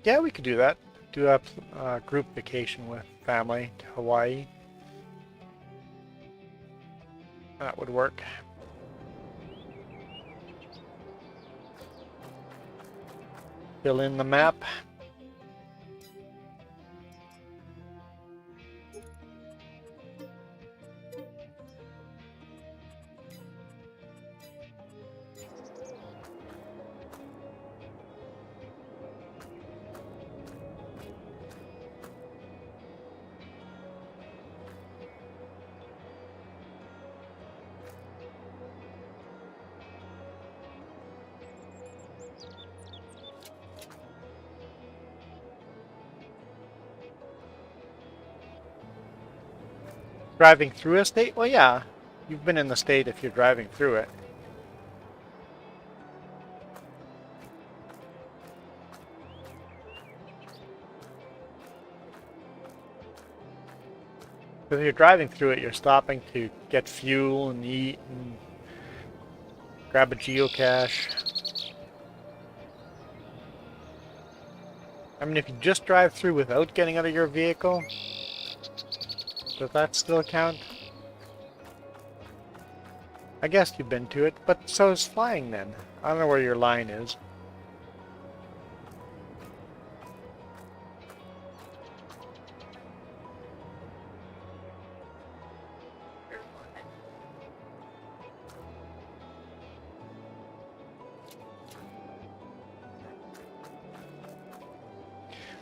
Yeah, we could do that. Do a group vacation with family to Hawaii. That would work. Fill in the map. Driving through a state? Well, yeah. You've been in the state if you're driving through it. If you're driving through it, you're stopping to get fuel and eat and grab a geocache. I mean, if you just drive through without getting out of your vehicle, does that still count? I guess you've been to it, but so is flying then. I don't know where your line is.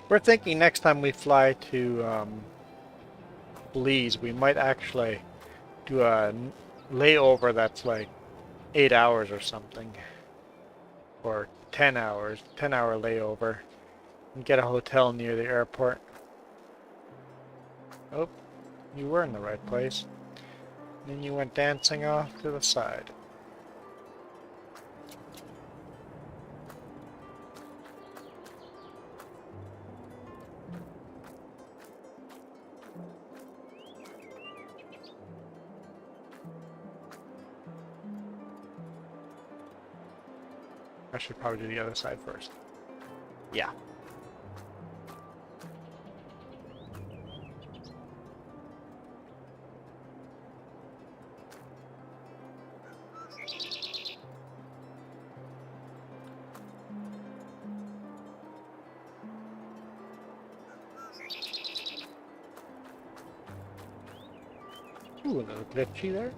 We're thinking next time we fly to Belize, we might actually do a layover that's like 8 hours or something, or 10 hours, 10-hour layover, and get a hotel near the airport. Oh, you were in the right place. Then you went dancing off to the side. I should probably do the other side first. Yeah. Ooh, a little glitchy there.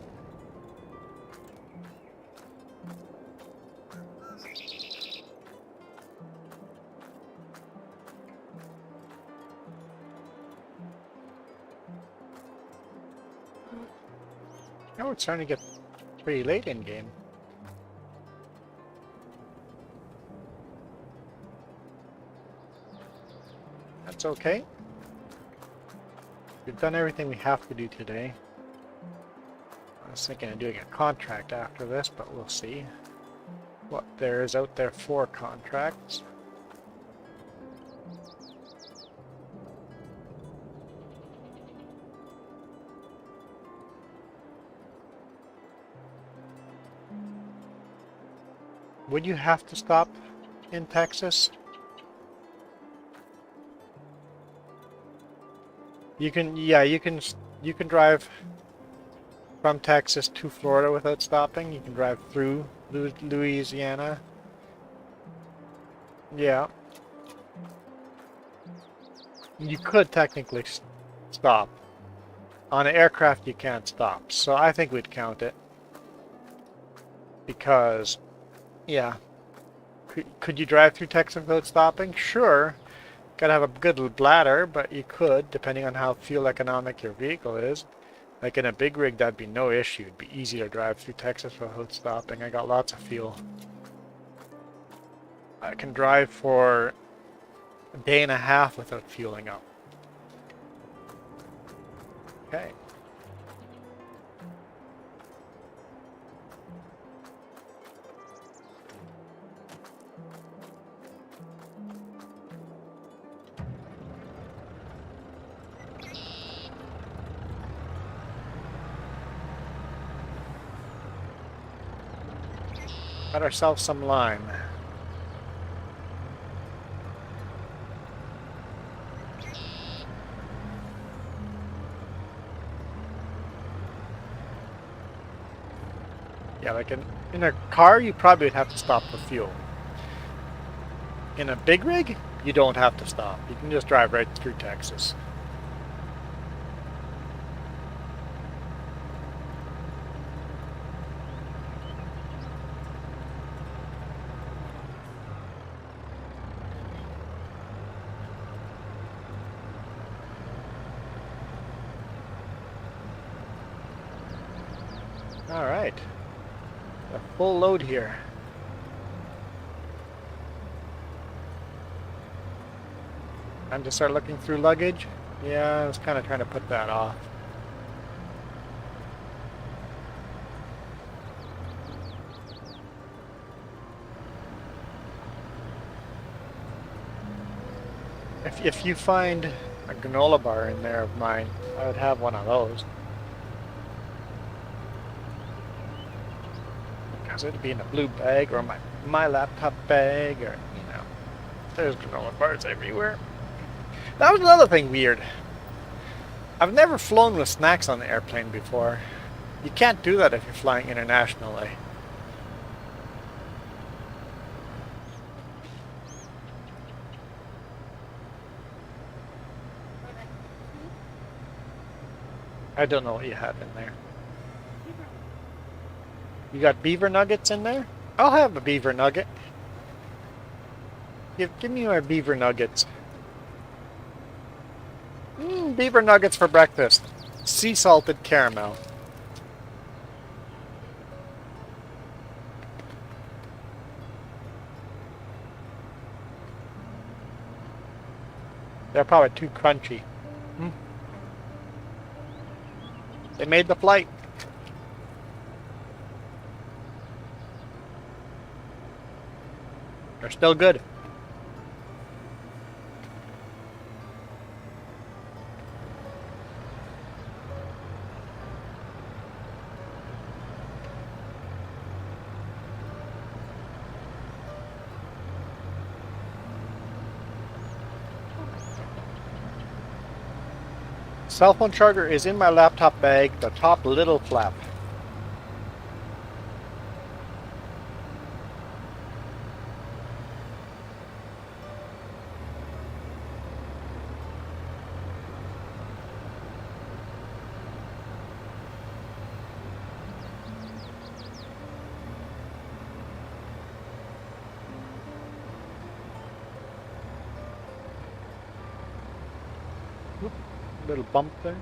Oh, it's starting to get pretty late in game. That's okay. We've done everything we have to do today. I was thinking of doing a contract after this, but we'll see what there is out there for contracts. Would you have to stop in Texas? You can, yeah, you can drive from Texas to Florida without stopping. You can drive through Louisiana. Yeah. You could technically stop. On an aircraft you can't stop, so I think we'd count it. Because, yeah. Could you drive through Texas without stopping? Sure. Gotta have a good bladder, but you could, depending on how fuel economic your vehicle is. Like in a big rig, that'd be no issue. It'd be easy to drive through Texas without stopping. I got lots of fuel. I can drive for a day and a half without fueling up. Okay. Got ourselves some lime. Yeah, like in a car, you probably would have to stop for fuel. In a big rig, you don't have to stop. You can just drive right through Texas. All right. A full load here. Time to start looking through luggage. Yeah, I was kind of trying to put that off. If you find a granola bar in there of mine, I would have one of those. Because it'd be in a blue bag or my laptop bag, or, you know, there's granola bars everywhere. That was another thing weird. I've never flown with snacks on the airplane before. You can't do that if you're flying internationally. I don't know what you have in there. You got beaver nuggets in there? I'll have a beaver nugget. Give me my beaver nuggets. Beaver nuggets for breakfast. Sea salted caramel. They're probably too crunchy. They made the flight. They're still good. Cell phone charger is in my laptop bag, the top little flap. Oop, little bump there.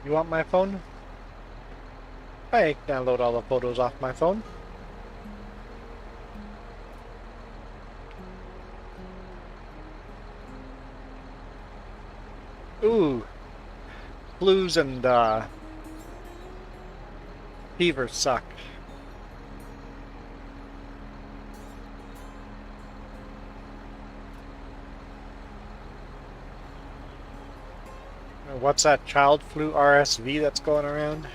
You want my phone? I can download all the photos off my phone. Ooh. Blues and fever suck. What's that child flu RSV that's going around?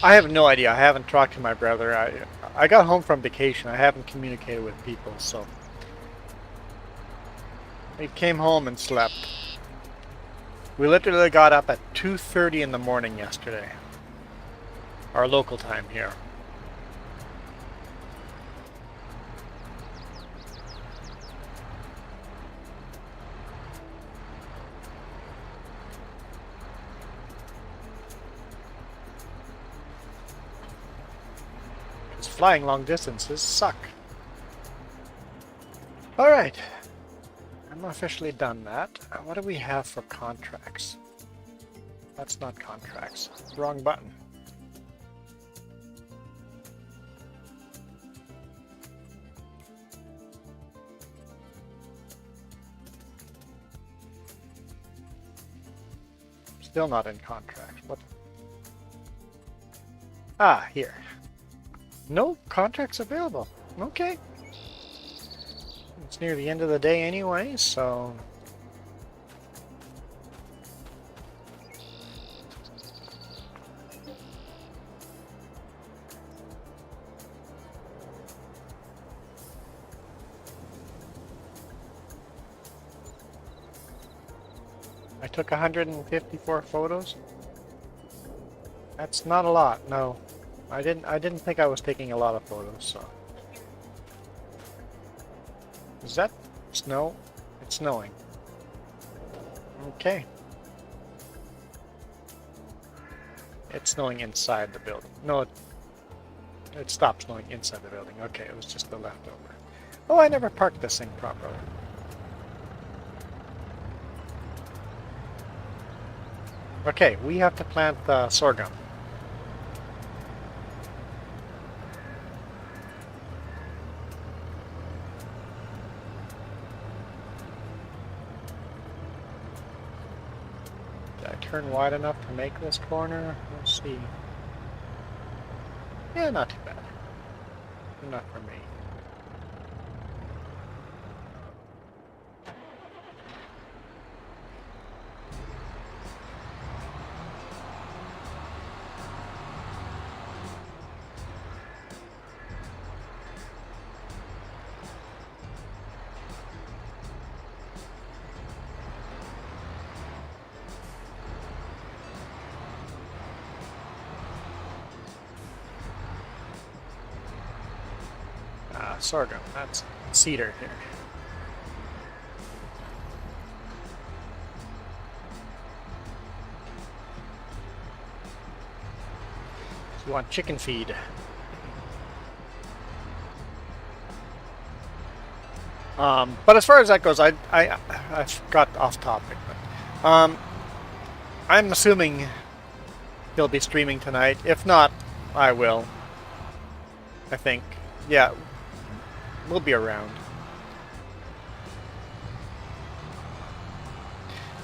I have no idea. I haven't talked to my brother. I got home from vacation. I haven't communicated with people, so we came home and slept. We literally got up at 2:30 in the morning yesterday, our local time here. Flying long distances suck. Alright. I'm officially done that. What do we have for contracts? That's not contracts. Wrong button. Still not in contract. What? Ah, here. No contracts available. Okay. It's near the end of the day anyway, so... I took 154 photos. That's not a lot, no. I didn't think I was taking a lot of photos, so. Is that snow? It's snowing. Okay. It's snowing inside the building. No, it stopped snowing inside the building. Okay, it was just the leftover. Oh, I never parked this thing properly. Okay, we have to plant sorghum. Did I turn wide enough to make this corner? Let's see. Yeah, not too bad. Enough for me. Sorghum, that's cedar here. So you want chicken feed. But as far as that goes, I got off topic. But, I'm assuming he'll be streaming tonight. If not, I will. I think. Yeah. We'll be around.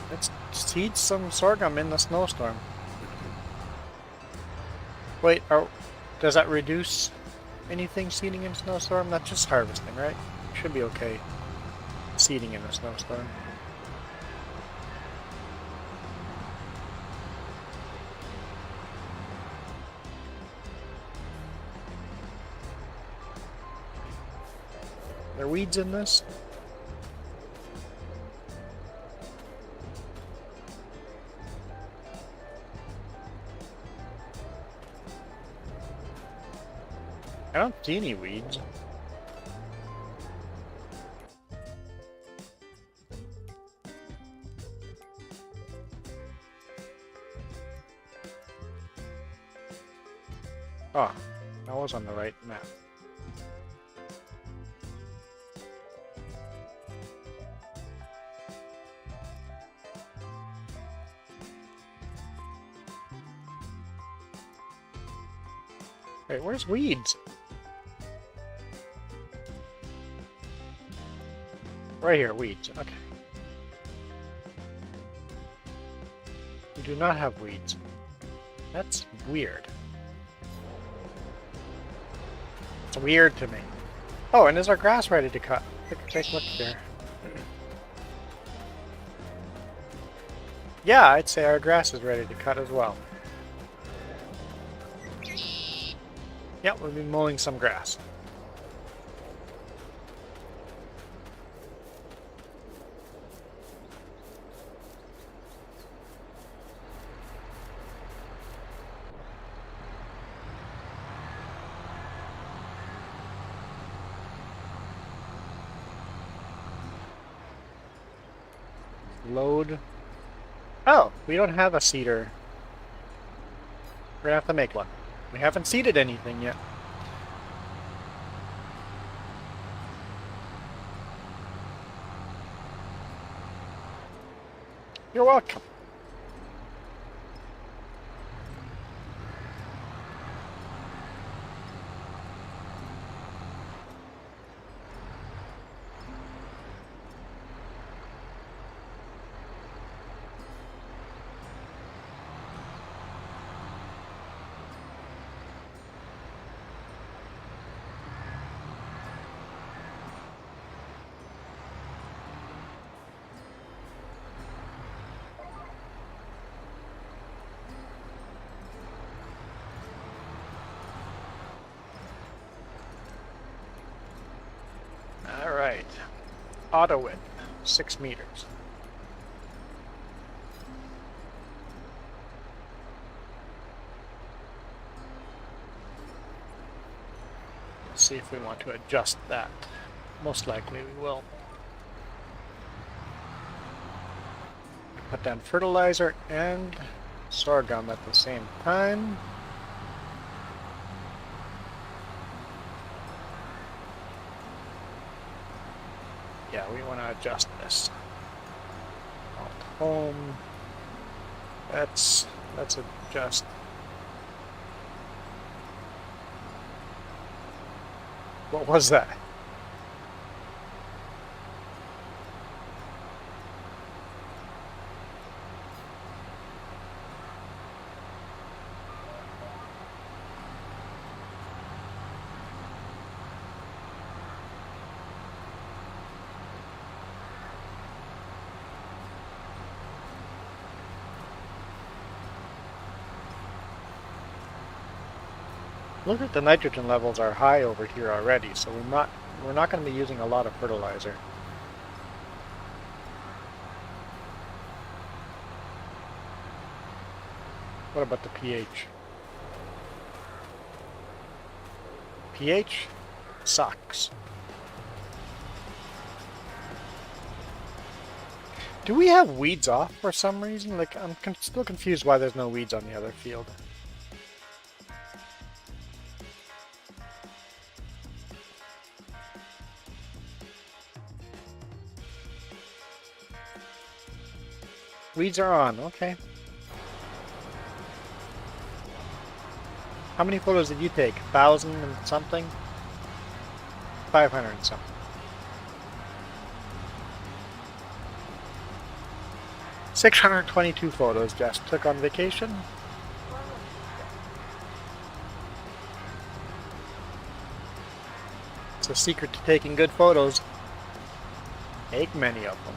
Let's seed some sorghum in the snowstorm. Wait, does that reduce anything seeding in snowstorm? That's just harvesting, right? Should be okay. Seeding in a snowstorm. Are there weeds in this? I don't see any weeds. Oh, that was on the right map. Wait, where's weeds? Right here, weeds. Okay. We do not have weeds. That's weird. It's weird to me. Oh, and is our grass ready to cut? Take a look there. Yeah, I'd say our grass is ready to cut as well. Yeah, we'll be mowing some grass. Load. Oh, we don't have a seeder. We're gonna have to make one. We haven't seeded anything yet. You're welcome. Alright. Auto width, 6 meters. Let's see if we want to adjust that. Most likely we will. Put down fertilizer and sorghum at the same time. Yeah, we want to adjust this. Alt home. Let's adjust. What was that? Look at the nitrogen levels are high over here already, so we're not going to be using a lot of fertilizer. What about the pH? pH sucks. Do we have weeds off for some reason? Like, I'm still confused why there's no weeds on the other field. Weeds are on, okay. How many photos did you take? 1,000 and something? 500 and something. $622 photos Jess took on vacation. It's a secret to taking good photos. Take many of them.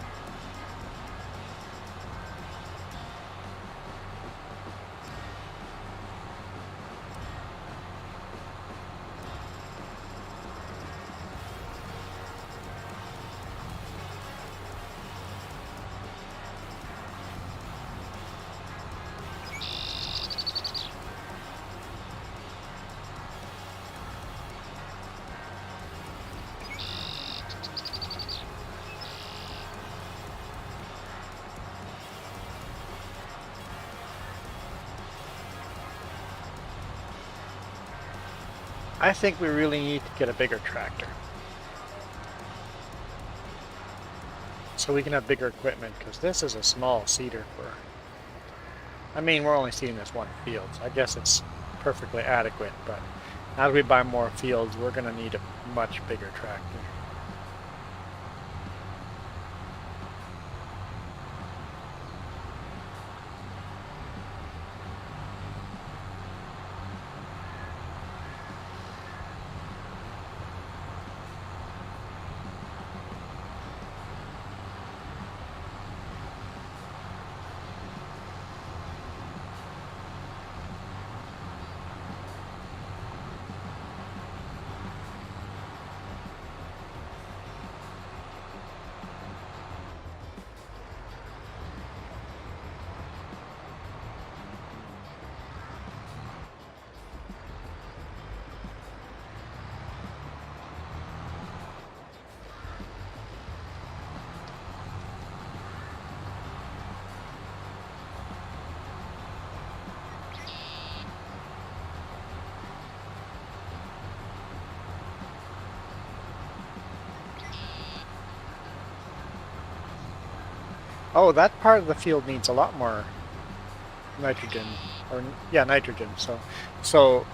I think we really need to get a bigger tractor. So we can have bigger equipment, because this is a small seeder for... I mean, we're only seeding this one field, so I guess it's perfectly adequate, but as we buy more fields, we're going to need a much bigger tractor. Oh, that part of the field needs a lot more nitrogen, or yeah, nitrogen. So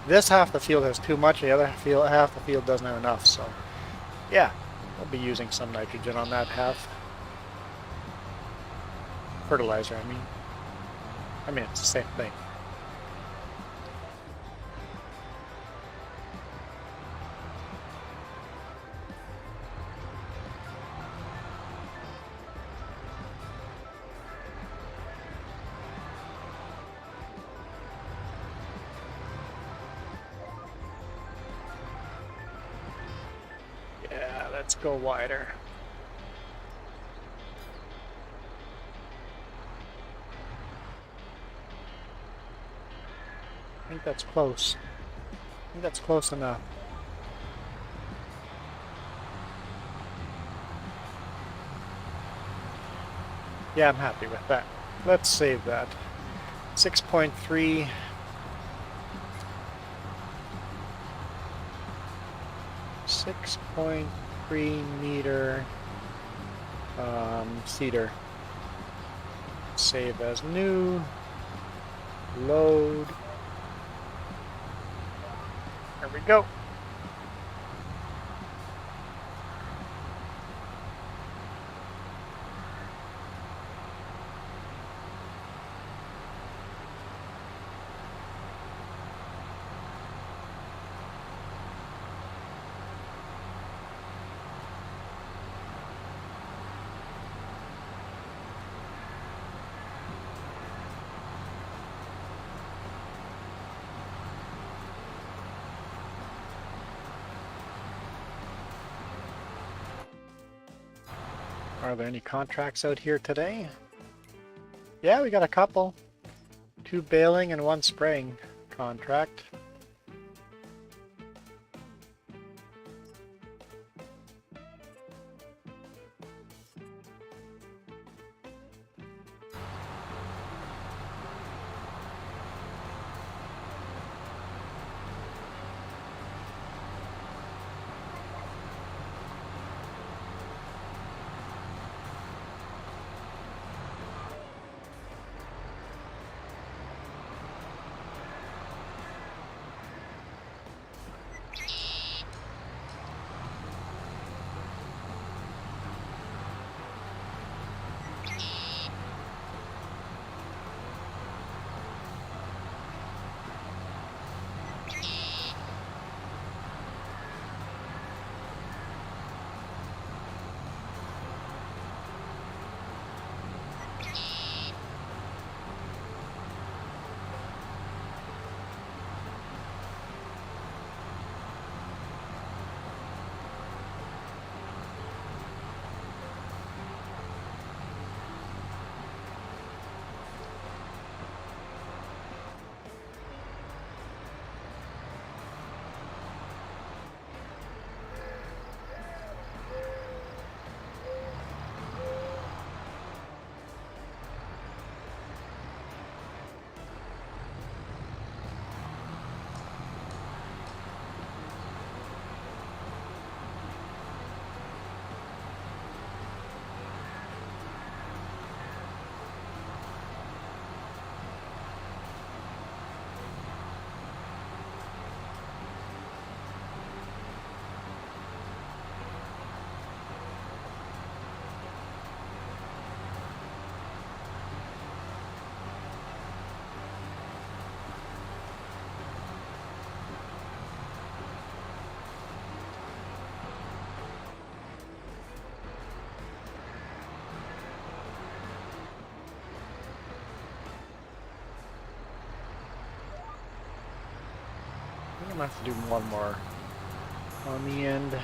this half the field has too much, the other half the field doesn't have enough. So yeah, we'll be using some nitrogen on that half. Fertilizer, I mean it's the same thing. Let's go wider. I think that's close. I think that's close enough. Yeah, I'm happy with that. Let's save that. 6.3. 6.3 meter cedar. Save as new. Load. There we go. Are there any contracts out here today? Yeah, we got a couple. 2 baling and 1 spraying contract. I'm gonna have to do one more on the end.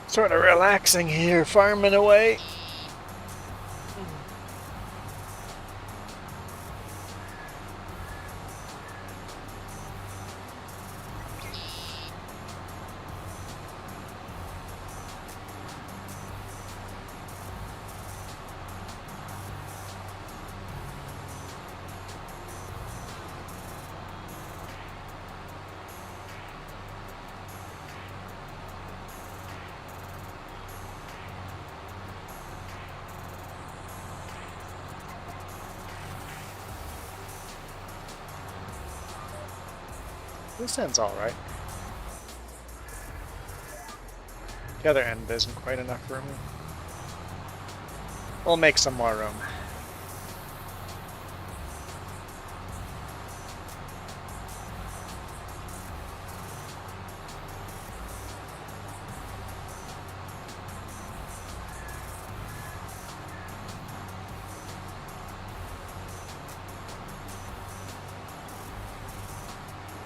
Sort of relaxing here, farming away. This ends all right. The other end isn't quite enough room. We'll make some more room.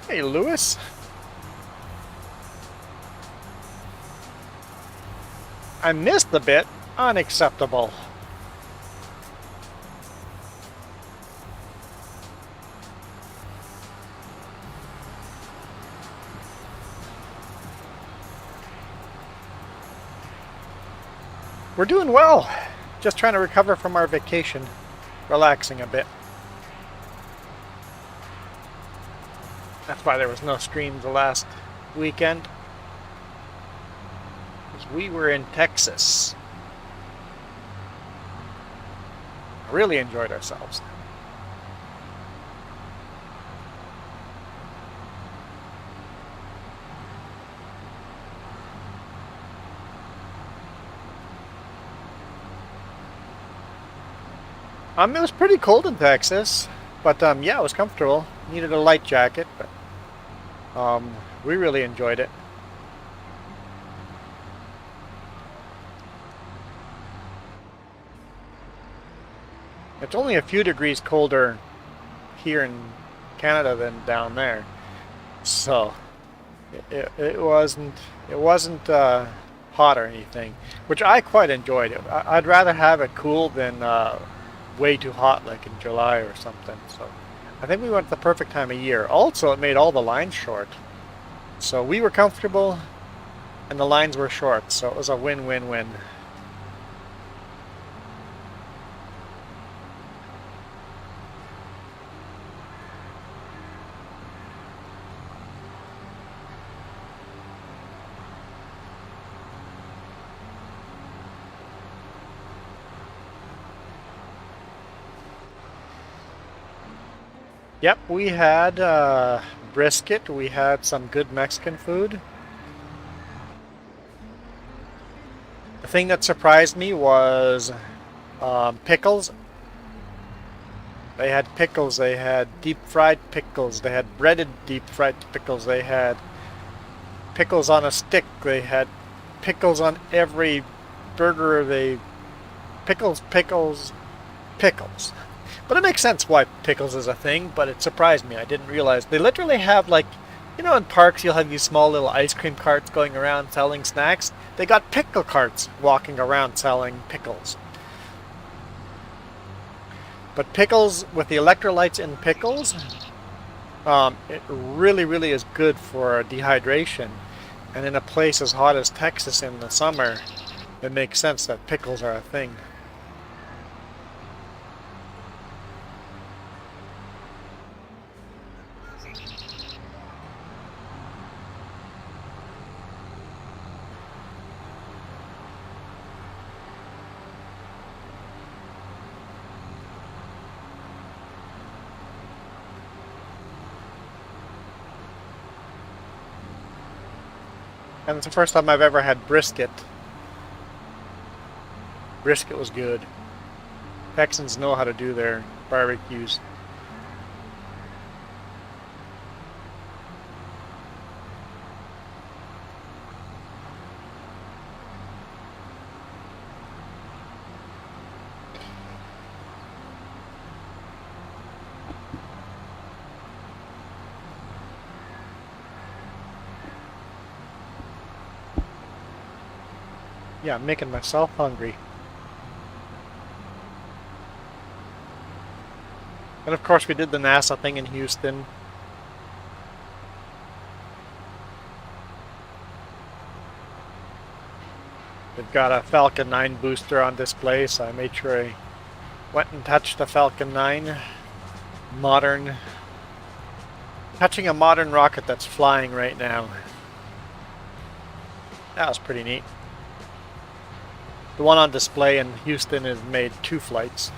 Hey, Lewis. I missed the bit. Unacceptable. We're doing well. Just trying to recover from our vacation. Relaxing a bit. That's why there was no stream the last weekend. Because we were in Texas. Really enjoyed ourselves. It was pretty cold in Texas, but yeah, it was comfortable. Needed a light jacket, but we really enjoyed it. It's only a few degrees colder here in Canada than down there, so it wasn't hot or anything, which I quite enjoyed. I'd rather have it cool than way too hot like in July or something. So I think we went at the perfect time of year. Also, it made all the lines short, so we were comfortable and the lines were short, so it was a win-win-win. Yep, we had brisket, we had some good Mexican food. The thing that surprised me was pickles. They had pickles, they had deep fried pickles, they had breaded deep fried pickles, they had pickles on a stick, they had pickles on every burger, pickles. But it makes sense why pickles is a thing, but it surprised me. I didn't realize. They literally have, like, you know, in parks you'll have these small little ice cream carts going around selling snacks. They got pickle carts walking around selling pickles. But pickles, with the electrolytes in pickles, it really is good for dehydration. And in a place as hot as Texas in the summer, it makes sense that pickles are a thing. And it's the first time I've ever had brisket. Brisket was good. Texans know how to do their barbecues. Yeah, I'm making myself hungry. And of course we did the NASA thing in Houston. They've got a Falcon 9 booster on display, so I made sure I went and touched the Falcon 9. Touching a modern rocket that's flying right now. That was pretty neat. The one on display in Houston has made 2 flights.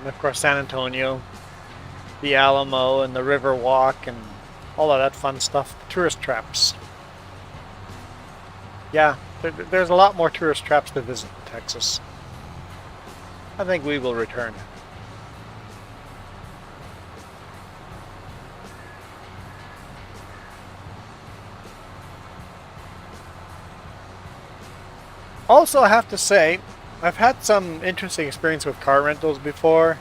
And of course San Antonio, the Alamo and the River Walk and all of that fun stuff, the tourist traps. Yeah, there's a lot more tourist traps to visit in Texas. I think we will return. Also, I have to say, I've had some interesting experience with car rentals before.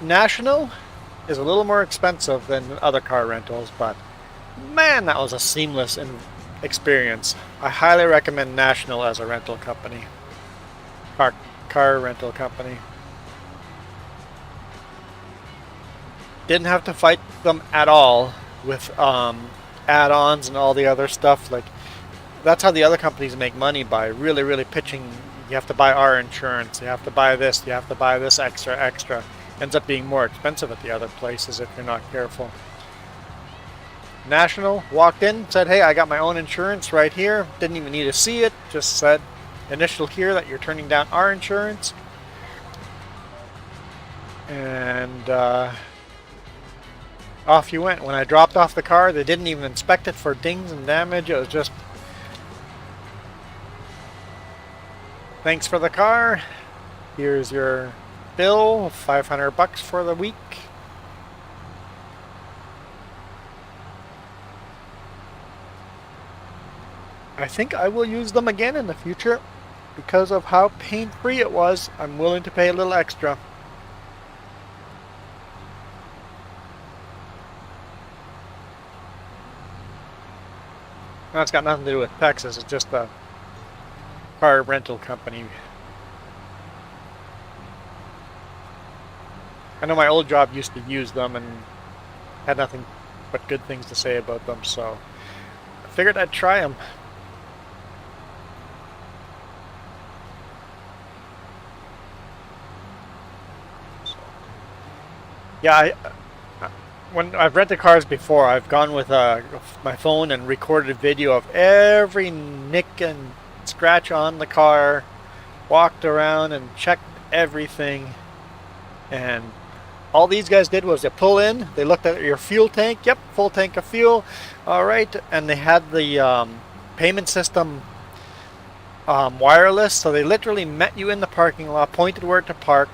National is a little more expensive than other car rentals, but man, that was a seamless experience. I highly recommend National as a rental company. Car rental company. Didn't have to fight them at all with add-ons and all the other stuff. Like, that's how the other companies make money, by really pitching. You have to buy our insurance, you have to buy this, you have to buy this extra. Ends up being more expensive at the other places if you're not careful. National walked in, said, hey, I got my own insurance right here. Didn't even need to see it, just said, initial here that you're turning down our insurance. And off you went. When I dropped off the car, they didn't even inspect it for dings and damage. It was just, thanks for the car. Here's your bill, $500 for the week. I think I will use them again in the future because of how pain-free it was. I'm willing to pay a little extra. That's got nothing to do with Texas. It's just a car rental company. I know my old job used to use them and had nothing but good things to say about them, so I figured I'd try them. Yeah, when I've rented cars before, I've gone with my phone and recorded a video of every nick and scratch on the car, walked around and checked everything, and all these guys did was they pull in, they looked at your fuel tank, yep, full tank of fuel, alright, and they had the payment system wireless, so they literally met you in the parking lot, pointed where to park.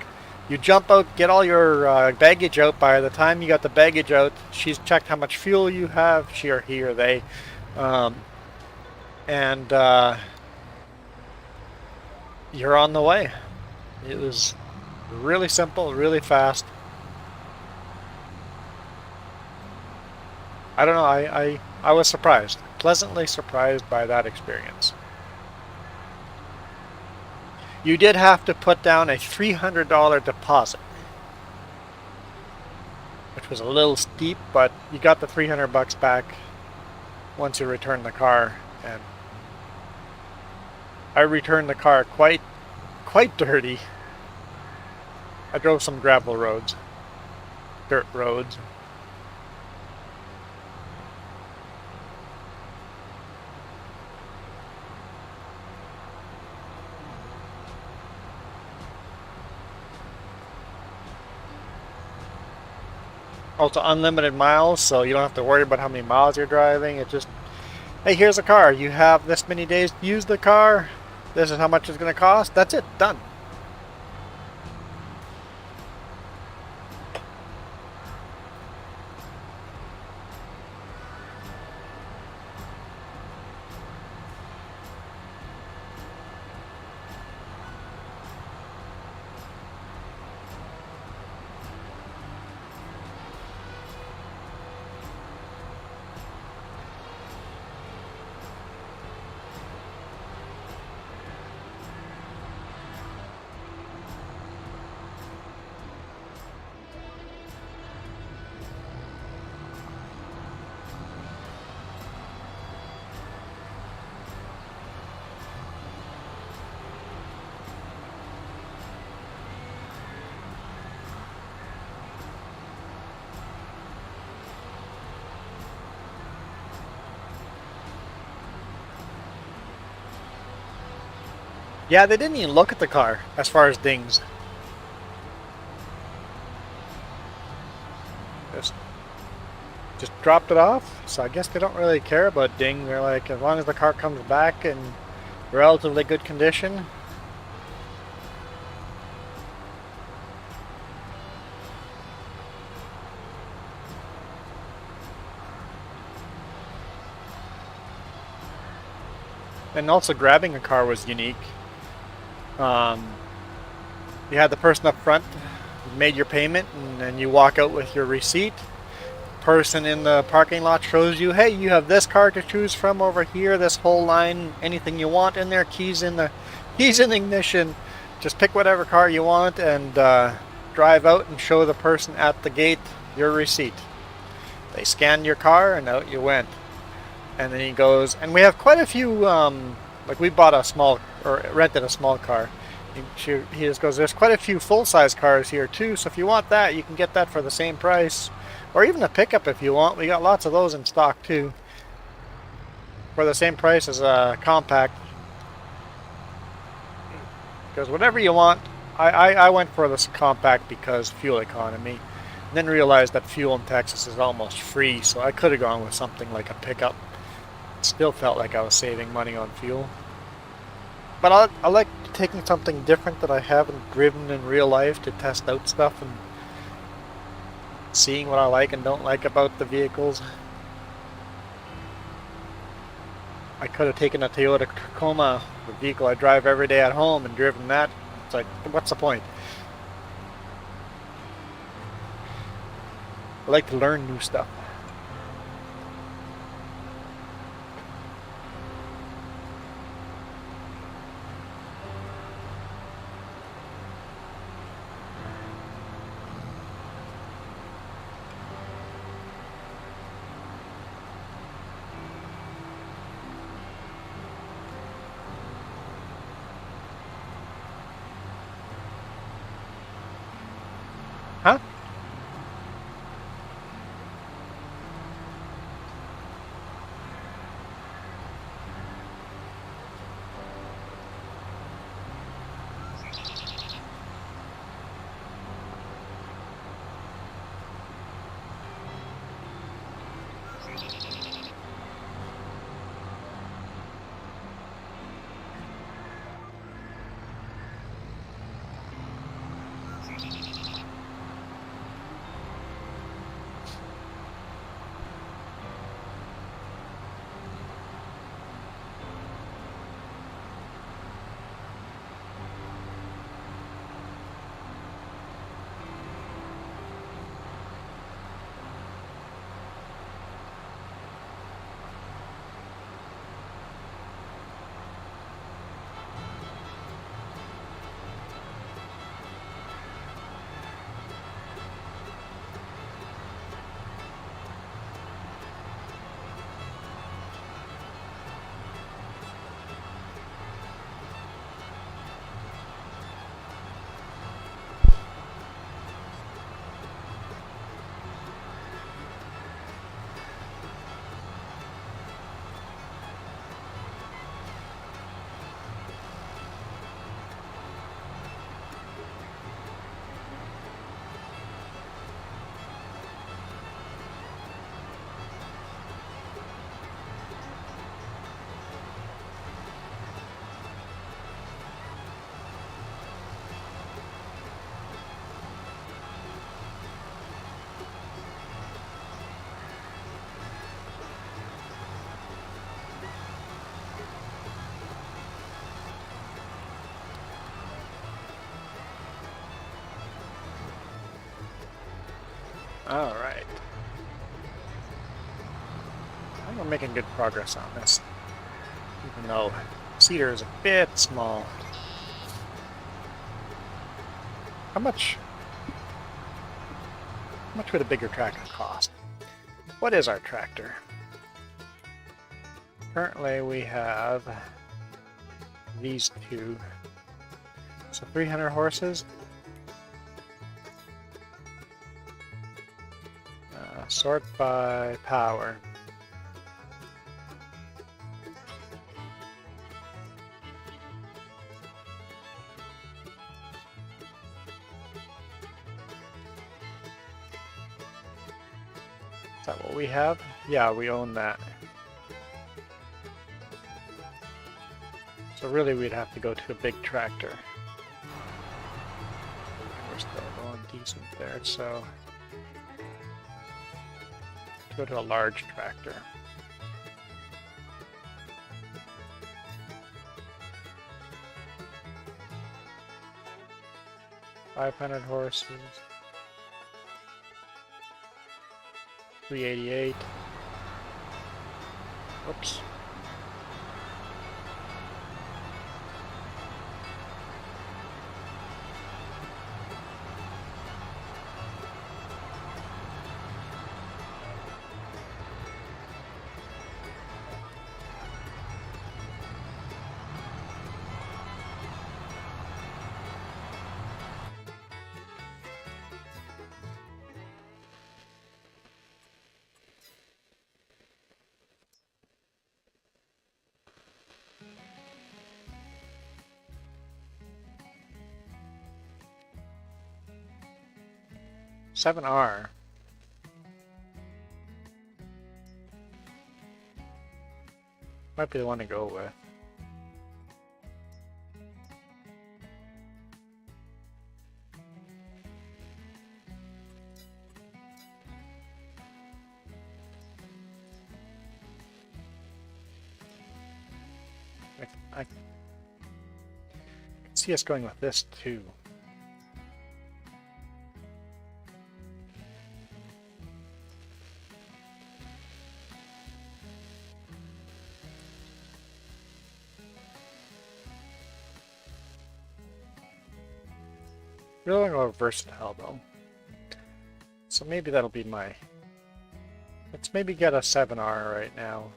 You jump out, get all your baggage out. By the time you got the baggage out, she's checked how much fuel you have, she or he or they, and you're on the way. It was really simple, really fast. I don't know, I was surprised, pleasantly surprised by that experience. You did have to put down a $300 deposit, which was a little steep, but you got the $300 back once you returned the car. And I returned the car quite dirty. I drove some gravel roads, dirt roads. Also unlimited miles, so you don't have to worry about how many miles you're driving. It just, hey, here's a car. You have this many days to use the car. This is how much it's going to cost. That's it. Done. Yeah, they didn't even look at the car as far as dings. just dropped it off. So I guess they don't really care about ding. They're like, as long as the car comes back in relatively good condition. And also grabbing a car was unique. You had the person up front made your payment, and then you walk out with your receipt. Person in the parking lot shows you, hey, you have this car to choose from over here, this whole line, anything you want in there, keys in the ignition. Just pick whatever car you want and drive out and show the person at the gate your receipt. They scan your car and out you went. And then he goes, and we have quite a few, like we bought a small, or rented a small car. He just goes, there's quite a few full-size cars here too, so if you want that, you can get that for the same price. Or even a pickup if you want. We got lots of those in stock too. For the same price as a compact. Because whatever you want, I went for this compact because fuel economy. And then realized that fuel in Texas is almost free, so I could have gone with something like a pickup. Still felt like I was saving money on fuel. But I like taking something different that I haven't driven in real life to test out stuff and seeing what I like and don't like about the vehicles. I could have taken a Toyota Tacoma, the vehicle I drive every day at home, and driven that. It's like, what's the point? I like to learn new stuff. Huh? Alright. I think we're making good progress on this. Even though Cedar is a bit small. How much would a bigger tractor cost? What is our tractor? Currently we have these two. So 300 horses. Sort by power. Is that what we have? Yeah, we own that. So really we'd have to go to a big tractor. We're still going decent there, so let's go to a large tractor. $500 horses. 388. Whoops. R might be the one to go with. I can see us going with this too. Really want to go versatile though. So maybe that'll be my... Let's maybe get a 7R right now.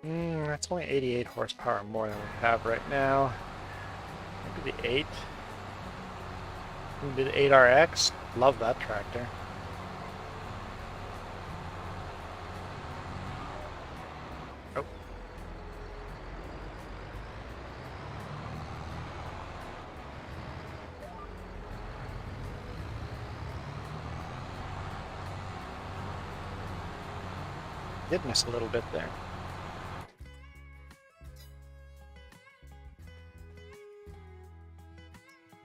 That's only 88 horsepower more than we have right now. Maybe the 8. Maybe the 8RX. Love that tractor. Oh. Did miss a little bit there.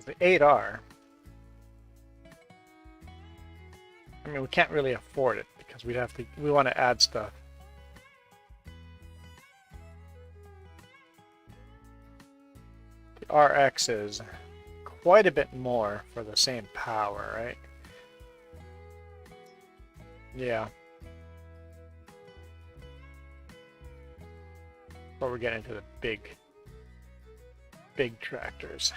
The 8R, I mean, we can't really afford it because we want to add stuff. The RX is quite a bit more for the same power, right? Yeah. But we're getting into the big tractors.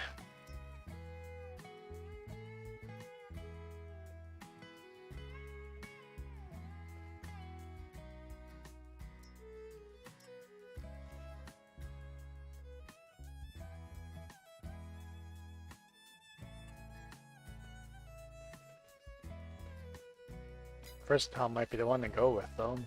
Versatile might be the one to go with, though.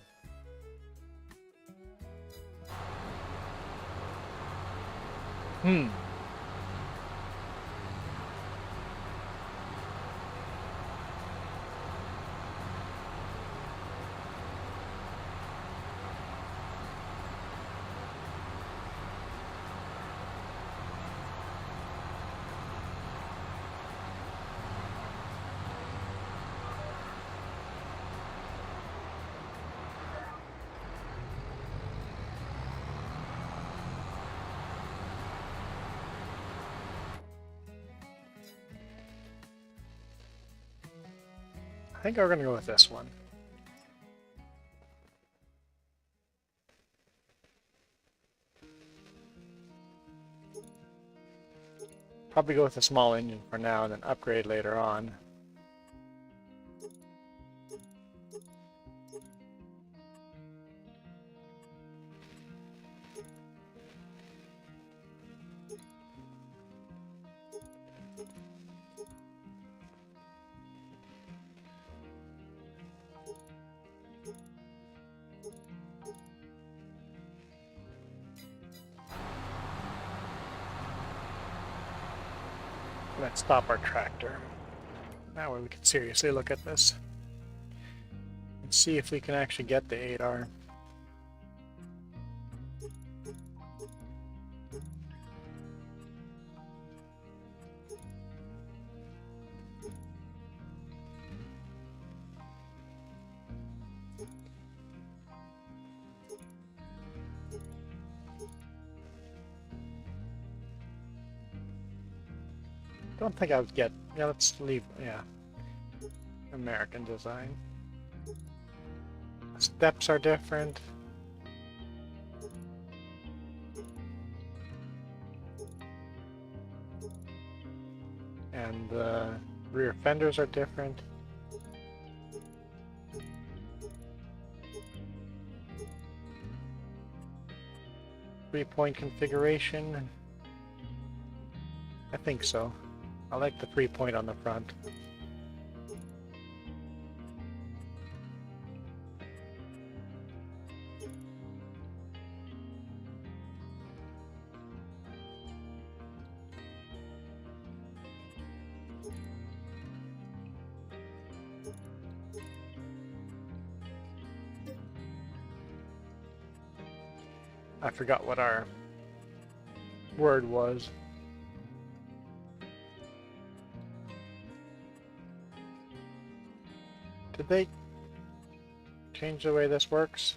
I think we're going to go with this one. Probably go with a small engine for now and then upgrade later on. Let's stop our tractor. Now we can seriously look at this and see if we can actually get the 8R. Don't think I would get. Yeah, let's leave. Yeah, American design. Steps are different. And the rear fenders are different. Three-point configuration. I think so. I like the 3-point on the front. I forgot what our word was. Did they change the way this works?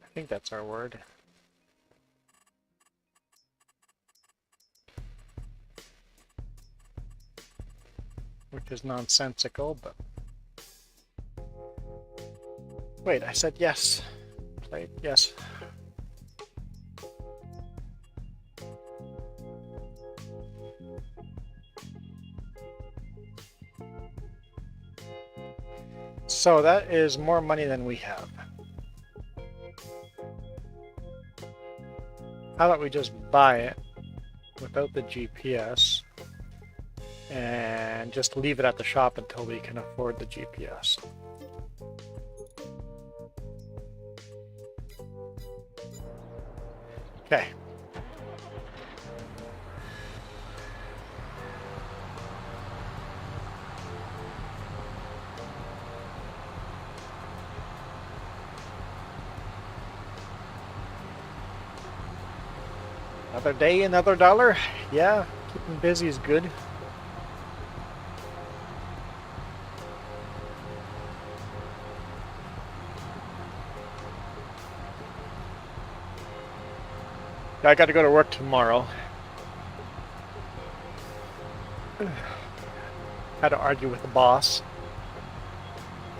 I think that's our word. Which is nonsensical, but... Wait, I said yes. Plate, yes. So that is more money than we have. How about we just buy it without the GPS and just leave it at the shop until we can afford the GPS. Okay. Another day, another dollar. Yeah, keeping busy is good. I got to go to work tomorrow. Had to argue with the boss.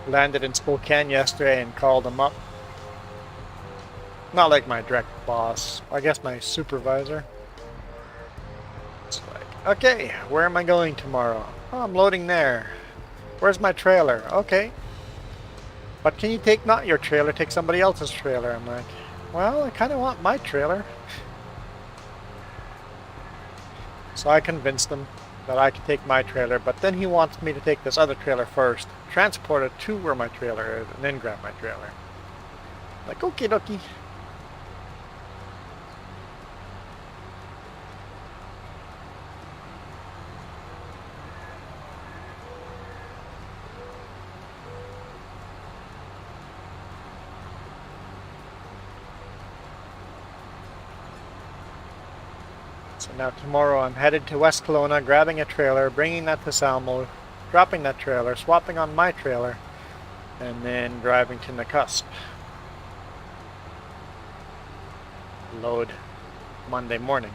Landed in Spokane yesterday and called him up. Not like my direct boss, I guess my supervisor. It's like, okay, where am I going tomorrow? Oh, I'm loading there. Where's my trailer? Okay. But can you take not your trailer, take somebody else's trailer? I'm like, well, I kind of want my trailer. So I convinced him that I could take my trailer, but then he wants me to take this other trailer first, transport it to where my trailer is, and then grab my trailer. Like, okie dokie. So now tomorrow I'm headed to West Kelowna, grabbing a trailer, bringing that to Salmo, dropping that trailer, swapping on my trailer, and then driving to Nakusp. Load Monday morning.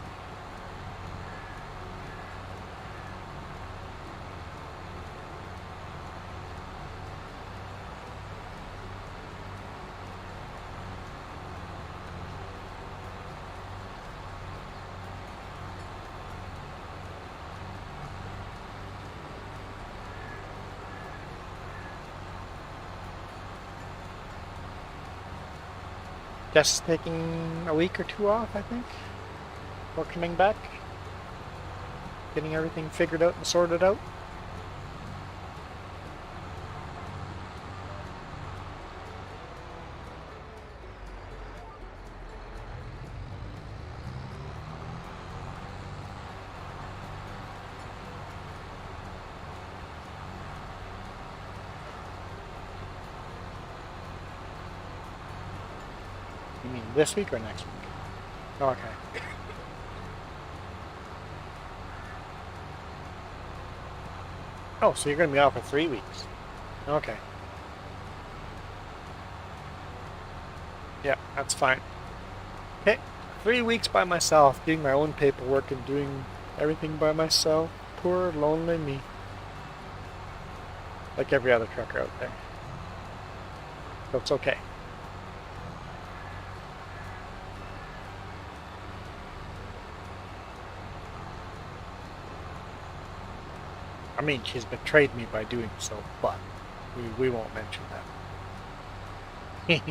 Just taking a week or two off, I think, before coming back. Getting everything figured out and sorted out. you mean, this week or next week? Okay. Oh, so you're going to be out for 3 weeks. Okay. Yeah, that's fine. Okay, 3 weeks by myself, doing my own paperwork and doing everything by myself. Poor, lonely me. Like every other trucker out there. So it's okay. I mean, she's betrayed me by doing so, but we won't mention that.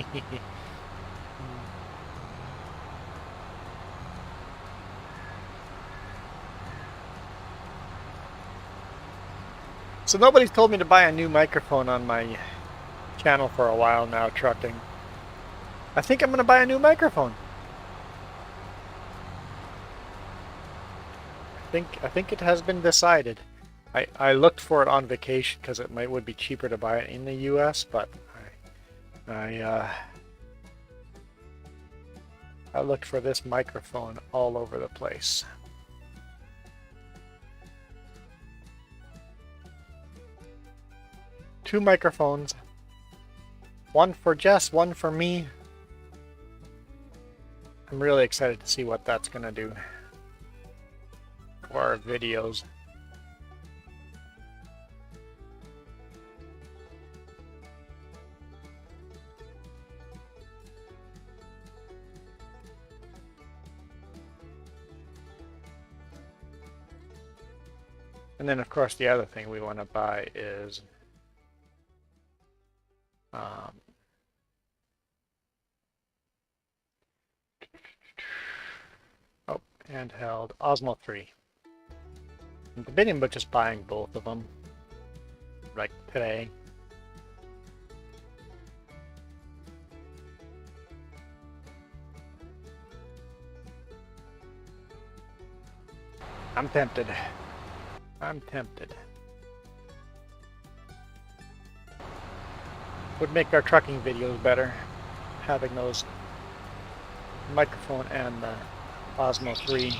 So nobody's told me to buy a new microphone on my channel for a while now, trucking. I think I'm going to buy a new microphone. I think it has been decided. I looked for it on vacation because it would be cheaper to buy it in the US, but I looked for this microphone all over the place. Two microphones. One for Jess, one for me. I'm really excited to see what that's gonna do for our videos. And then, of course, the other thing we want to buy is handheld Osmo 3. I'm debating about just buying both of them, like today. I'm tempted. I'm tempted. Would make our trucking videos better, having those microphone and the Osmo 3.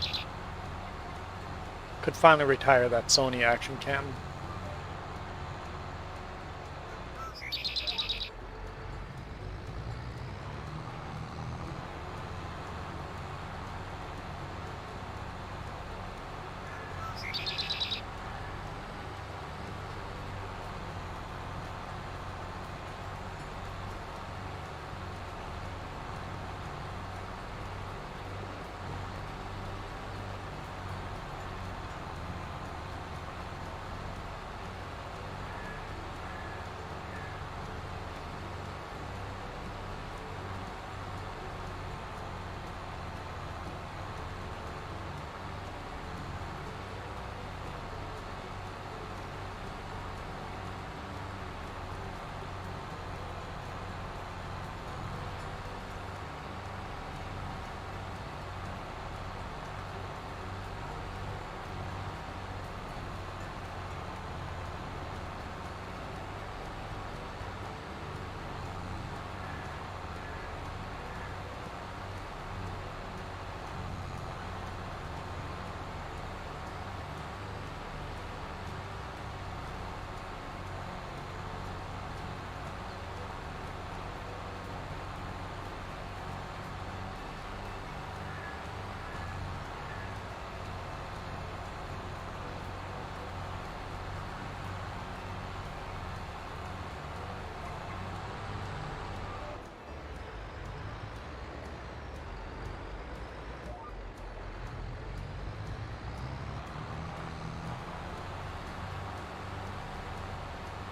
Could finally retire that Sony action cam.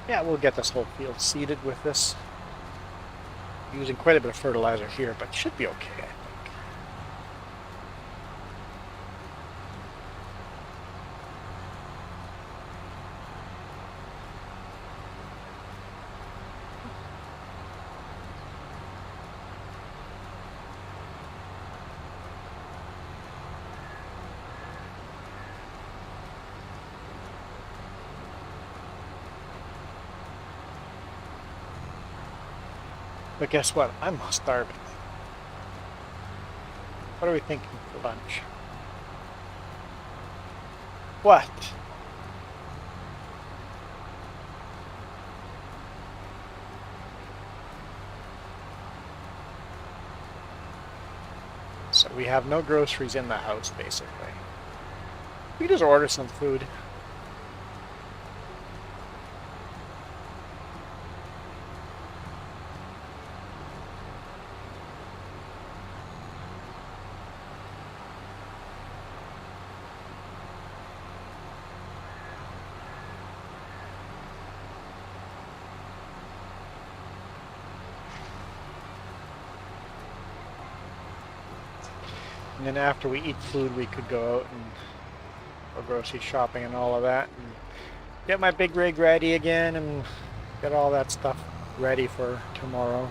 Yeah, we'll get this whole field seeded with this. Using quite a bit of fertilizer here, but should be okay, I think. But guess what? I'm starving. What are we thinking for lunch? What? So we have no groceries in the house, basically. We just order some food. And then after we eat food, we could go out and go grocery shopping and all of that. And get my big rig ready again and get all that stuff ready for tomorrow.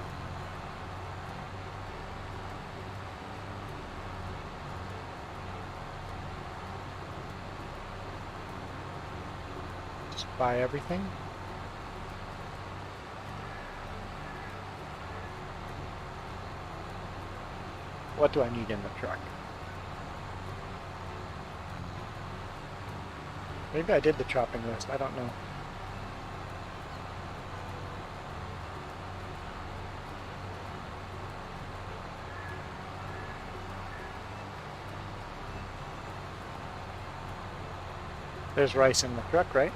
Just buy everything. What do I need in the truck? Maybe I did the shopping list, I don't know. There's rice in the truck, right?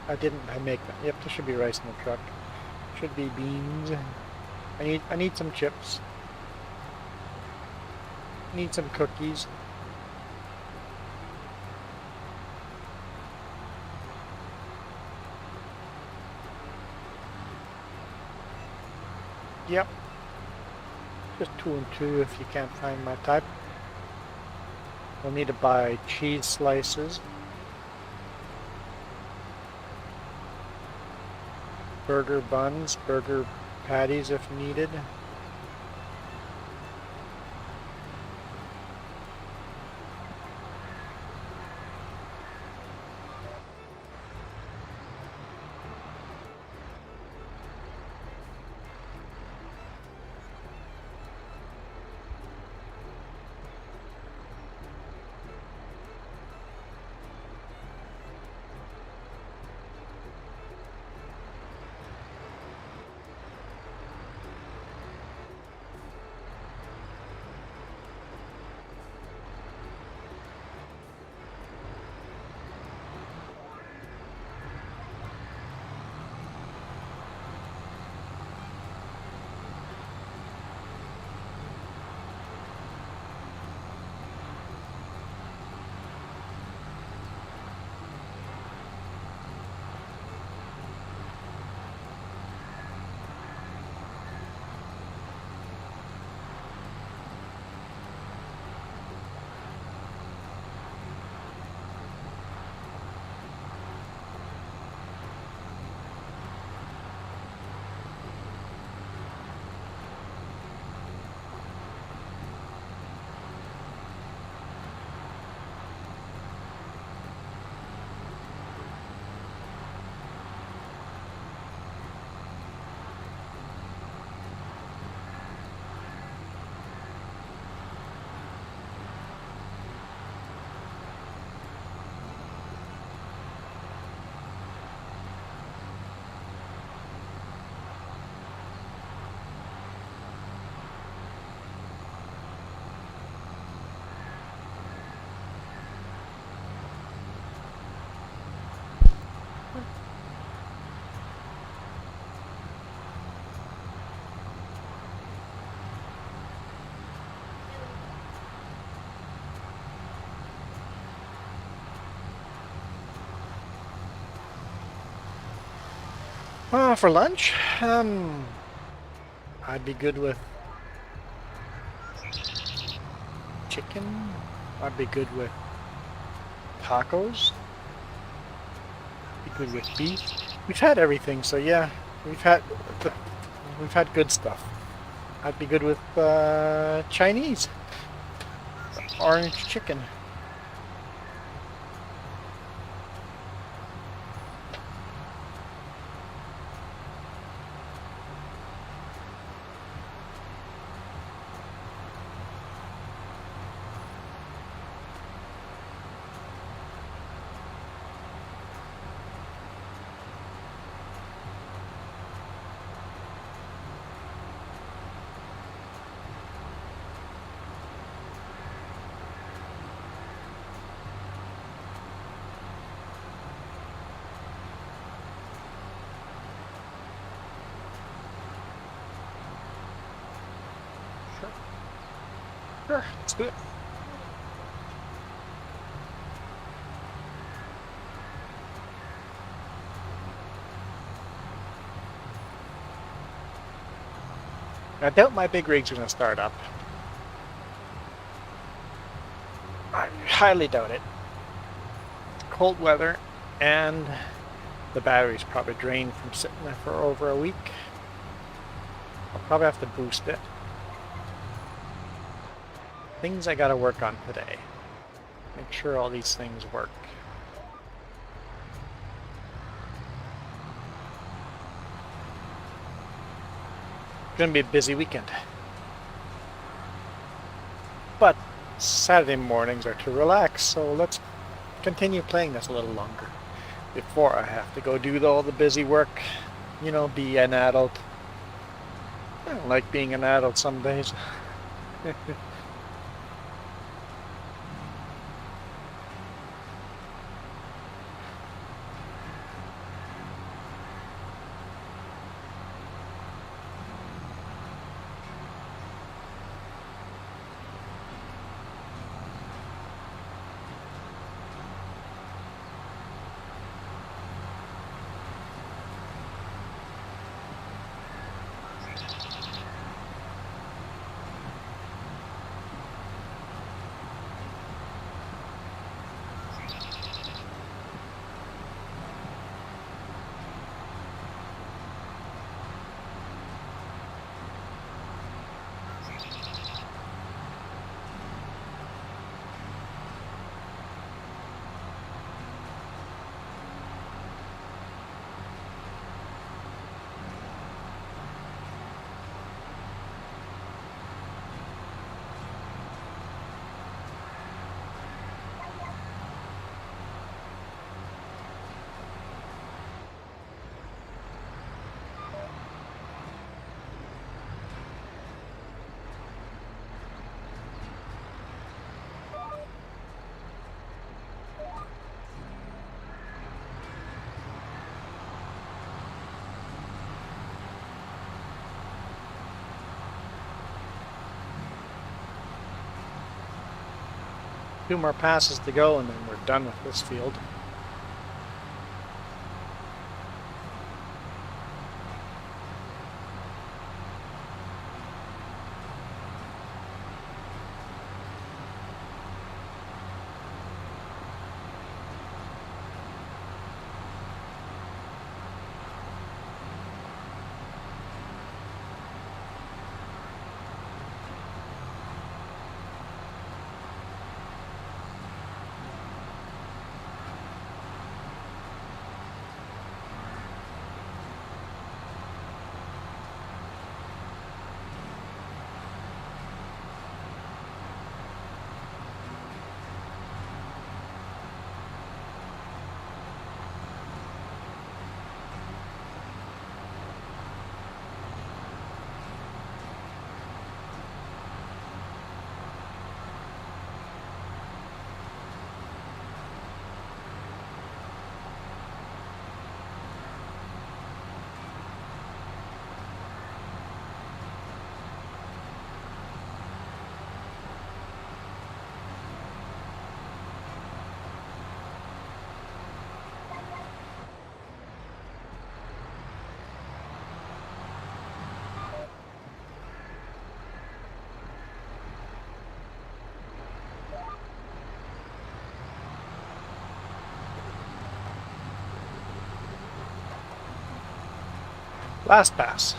I make that. Yep, there should be rice in the truck. Should be beans. I need some chips. Need some cookies. Yep. Just 2 and 2 if you can't find my type. We'll need to buy cheese slices. Burger buns, burger patties if needed. For lunch, I'd be good with chicken. I'd be good with tacos. Be good with beef. We've had everything, so yeah, we've had good stuff. I'd be good with Chinese, orange chicken. Sure, let's do it. I doubt my big rig's gonna start up. I highly doubt it. Cold weather, and the battery's probably drained from sitting there for over a week. I'll probably have to boost it. Things I gotta work on today. Make sure all these things work. Gonna be a busy weekend. But Saturday mornings are to relax, so let's continue playing this a little longer before I have to go do all the busy work, you know, be an adult. I don't like being an adult some days. Two more passes to go and then we're done with this field. Last pass.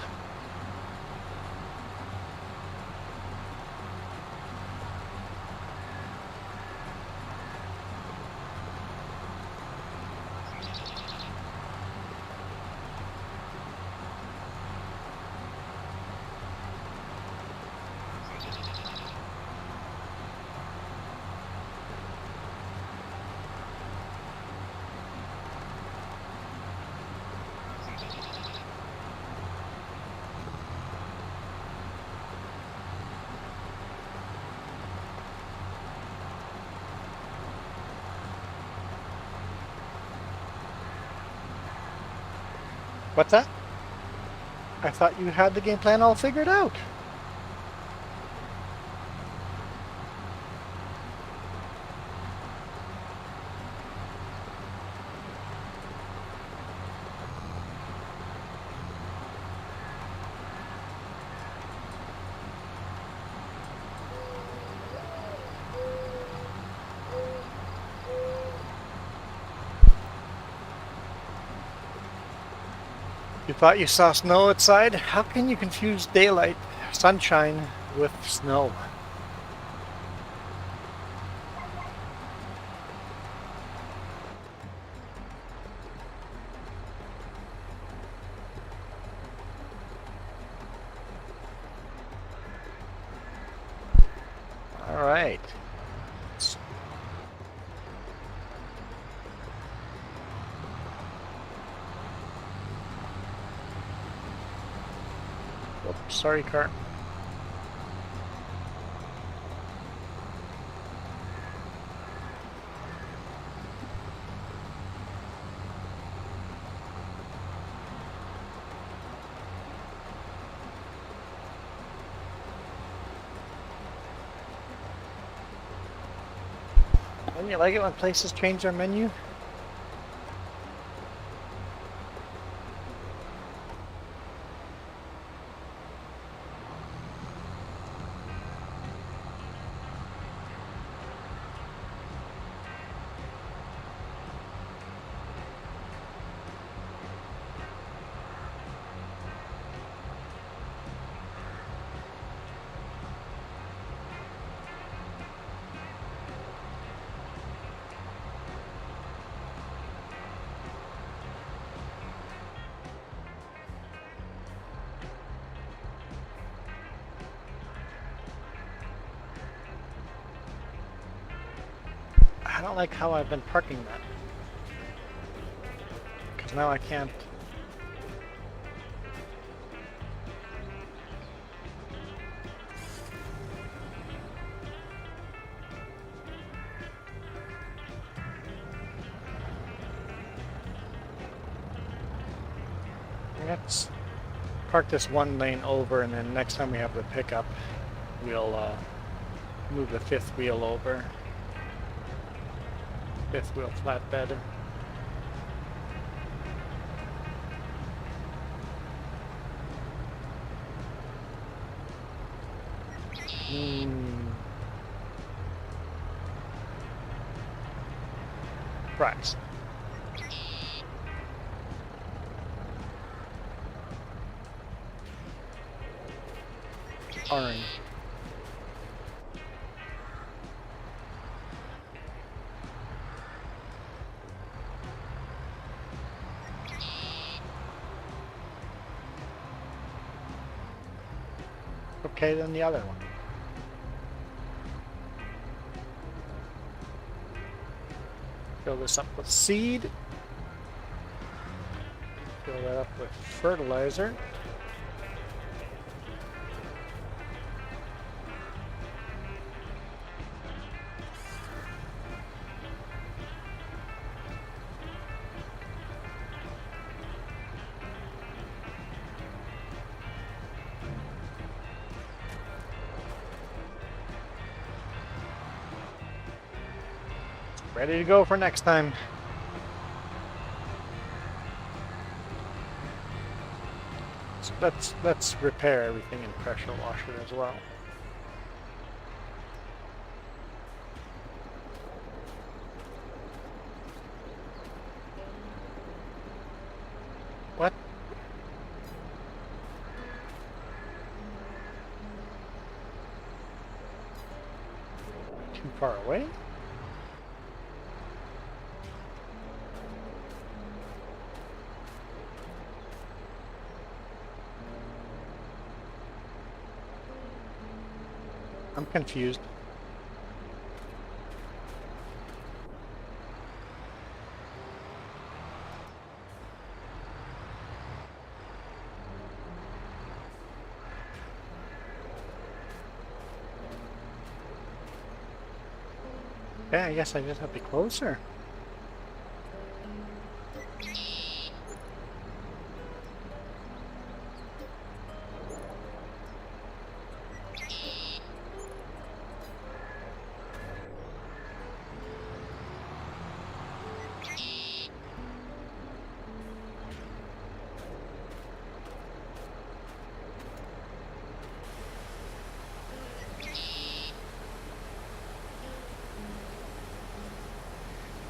What's that? I thought you had the game plan all figured out. You thought you saw snow outside? How can you confuse daylight, sunshine, with snow? All right. Oops, sorry, car. Wouldn't you like it when places change their menu? I don't like how I've been parking that. Because now I can't. Let's park this one lane over, and then next time we have the pickup, we'll move the fifth wheel over. Fifth wheel flatbed. Price. Orange. Okay, then the other one. Fill this up with seed. Fill that up with fertilizer. Ready to go for next time. So let's repair everything in pressure washer as well. What? Too far away? I'm confused. Yeah, I guess I just have to be closer.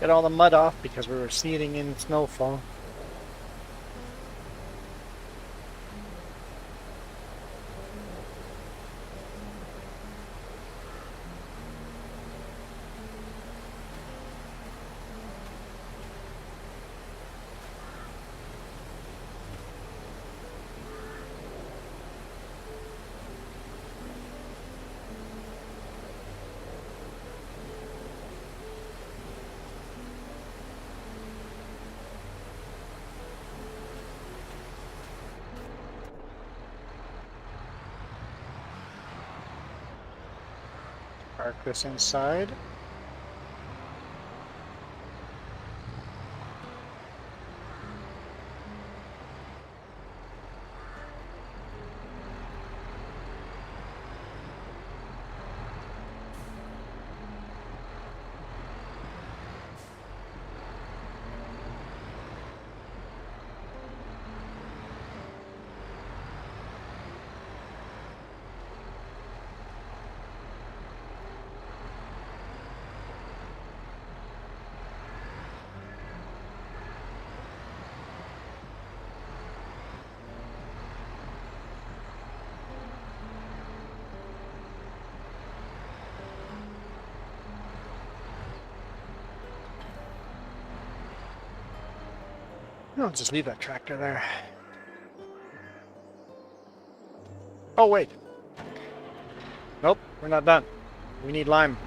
Get all the mud off because we were seeding in snowfall. Park this inside. No, just leave that tractor there. Oh, wait. Nope, we're not done. We need lime.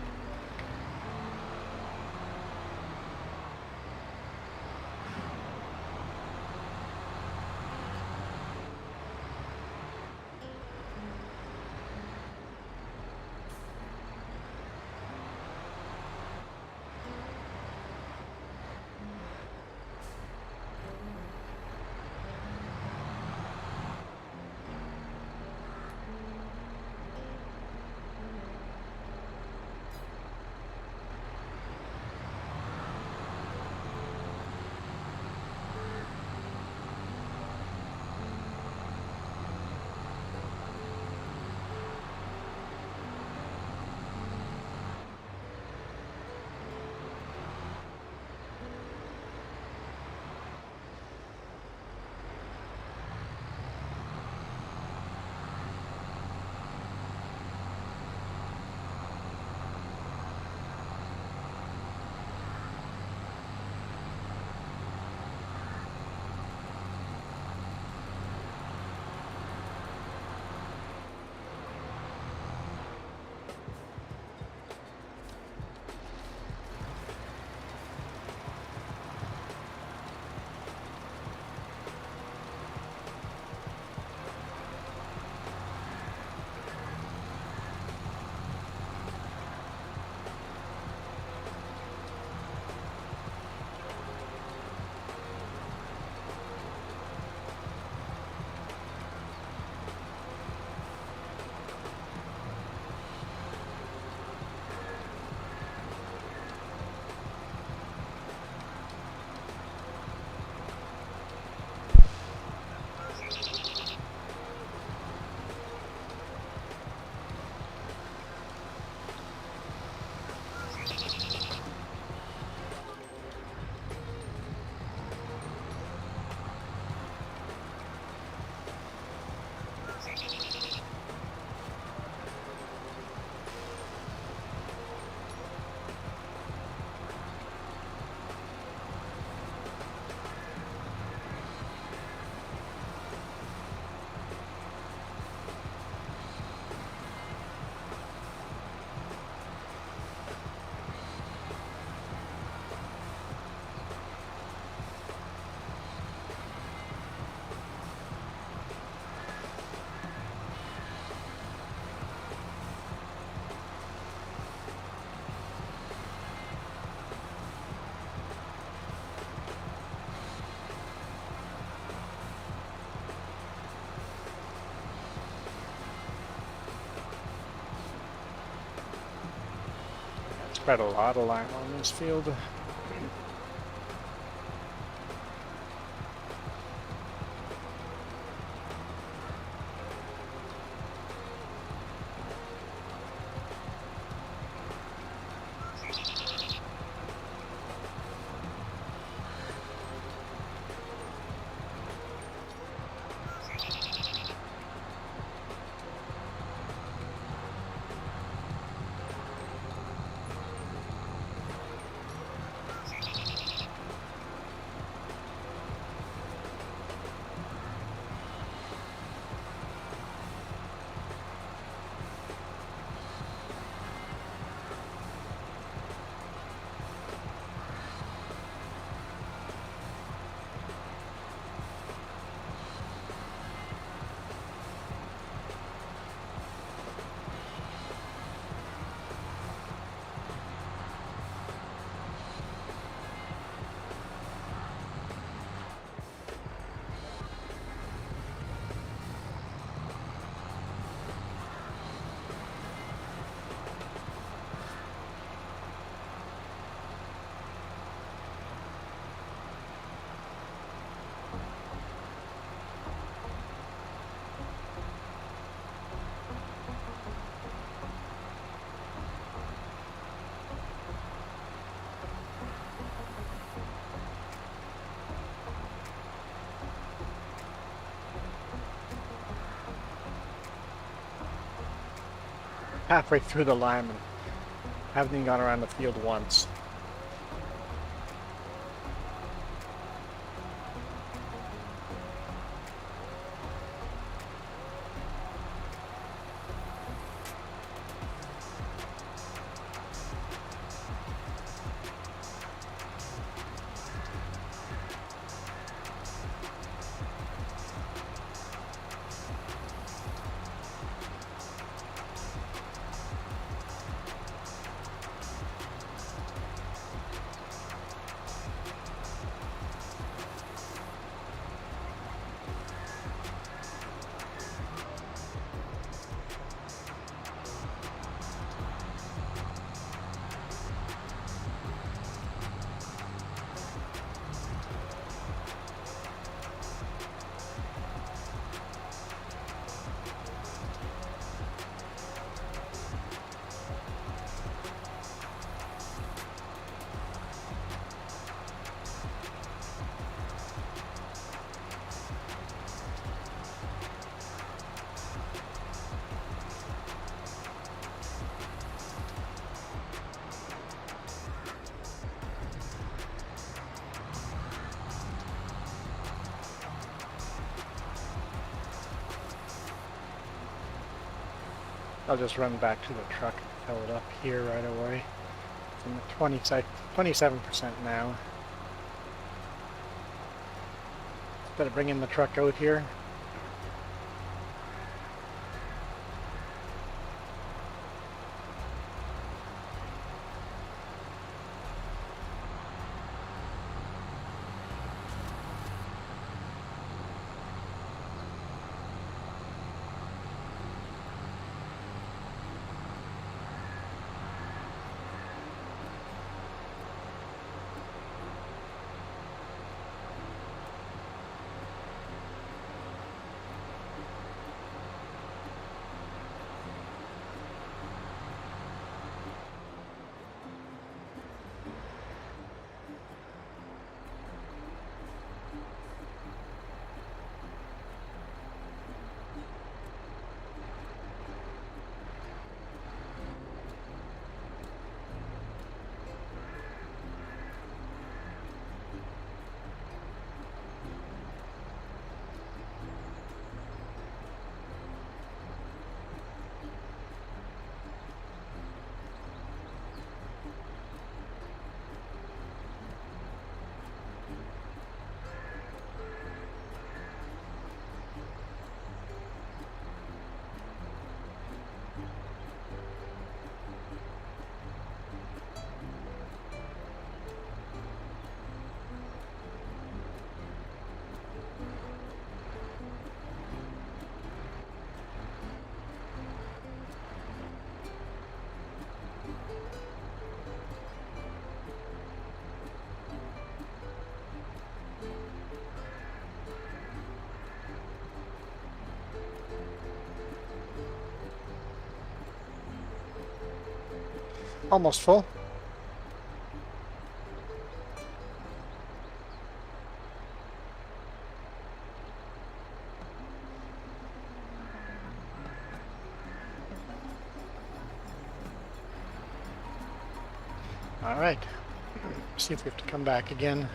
Spread a lot of lime on this field. halfway through the line and haven't even gone around the field once. I'll just run back to the truck and fill it up here right away. I'm at 27% now. Instead of bringing the truck out here. Almost full. All right. See if we have to come back again.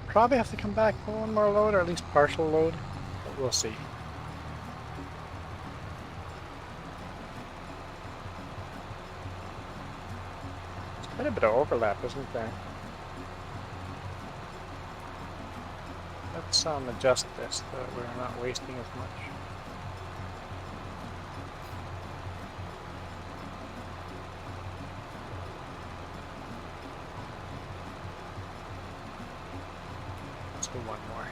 Probably have to come back for one more load, or at least partial load, but we'll see. There's quite a bit of overlap, isn't there? Let's adjust this so that we're not wasting as much. do one more.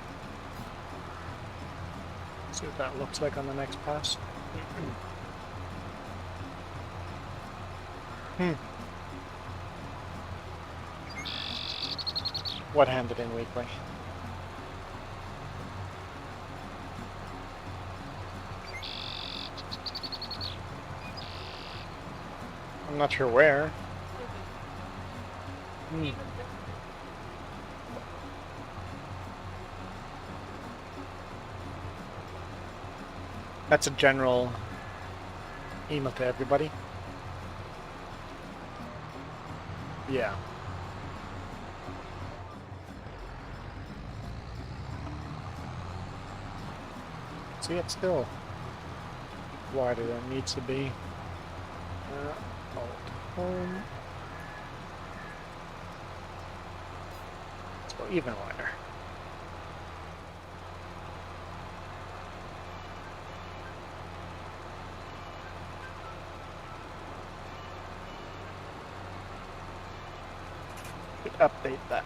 See what that looks like on the next pass. What handed in weakly? I'm not sure where. That's a general email to everybody. Yeah. See, it's still wider than it needs to be. Alt home. Let's go even wider. Update that.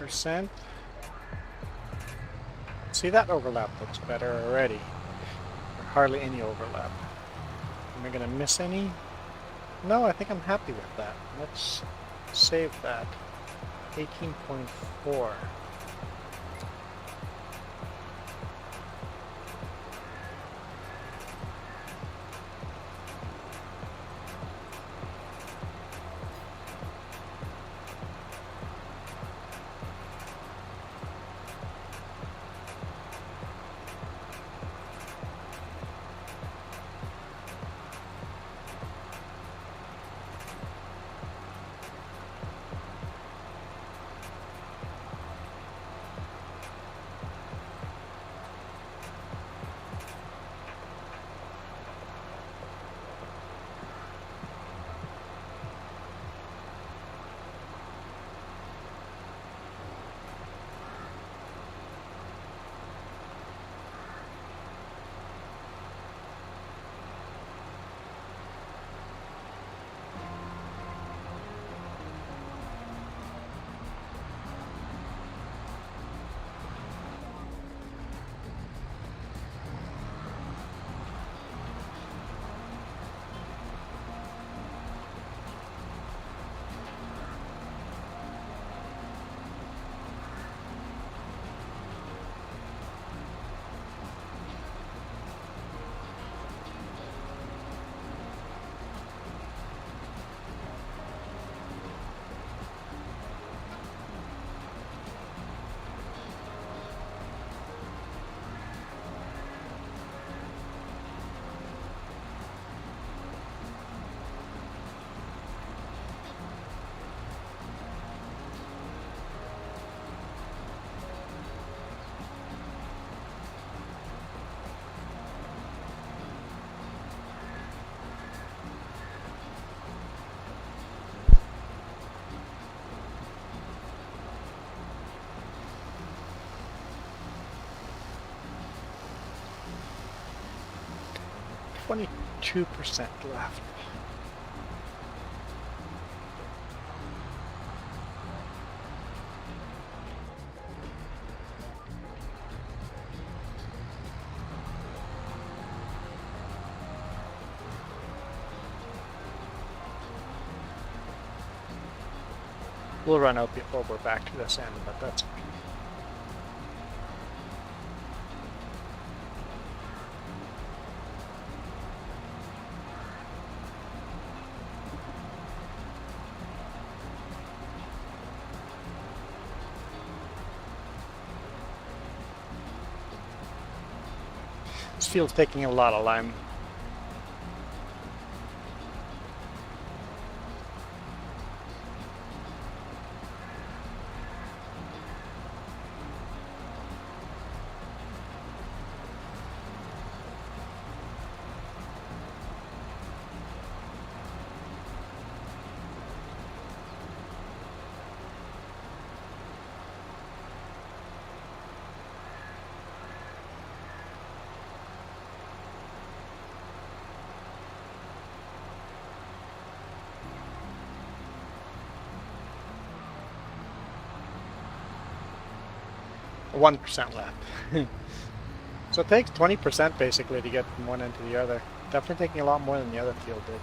%. See, that overlap looks better already. Hardly any overlap. Am I going to miss any? No, I think I'm happy with that. Let's save that. 18.4. %2 left. We'll run out before we're back to this end, but that's okay. This field's taking a lot of lime. One 1% left. So it takes 20% basically to get from one end to the other. Definitely taking a lot more than the other field did.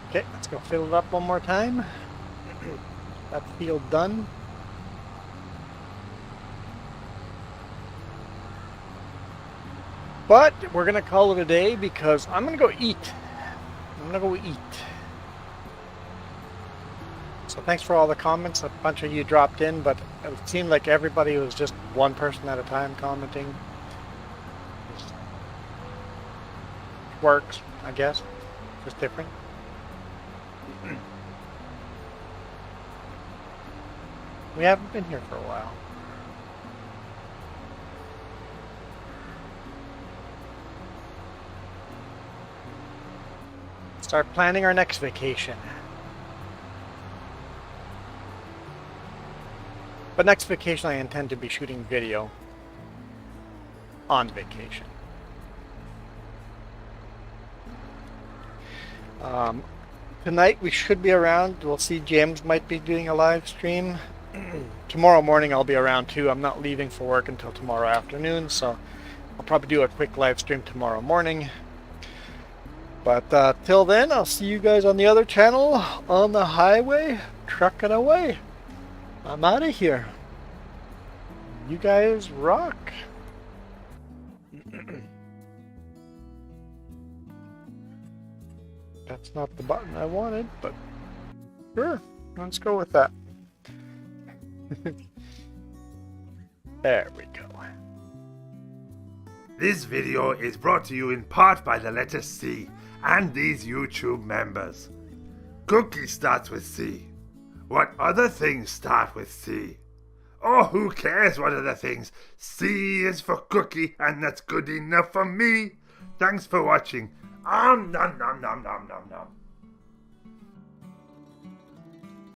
Okay, let's go fill it up one more time. That field done. But we're gonna call it a day because I'm gonna go eat. I'm gonna go eat. So thanks for all the comments. A bunch of you dropped in, but it seemed like everybody was just one person at a time commenting. Just works, I guess. Just different. We haven't been here for a while. Start planning our next vacation. But next vacation I intend to be shooting video on vacation. Tonight we should be around. We'll see, James might be doing a live stream. Tomorrow morning I'll be around too. I'm not leaving for work until tomorrow afternoon, so I'll probably do a quick live stream tomorrow morning. But till then, I'll see you guys on the other channel on the highway, trucking away. I'm out of here. You guys rock. That's not the button I wanted, but sure, let's go with that. There we go. This video is brought to you in part by the letter C and these YouTube members. Cookie starts with C. What other things start with C? Oh, who cares what other things? C is for cookie, and that's good enough for me. Thanks for watching. Nom nom nom nom nom nom.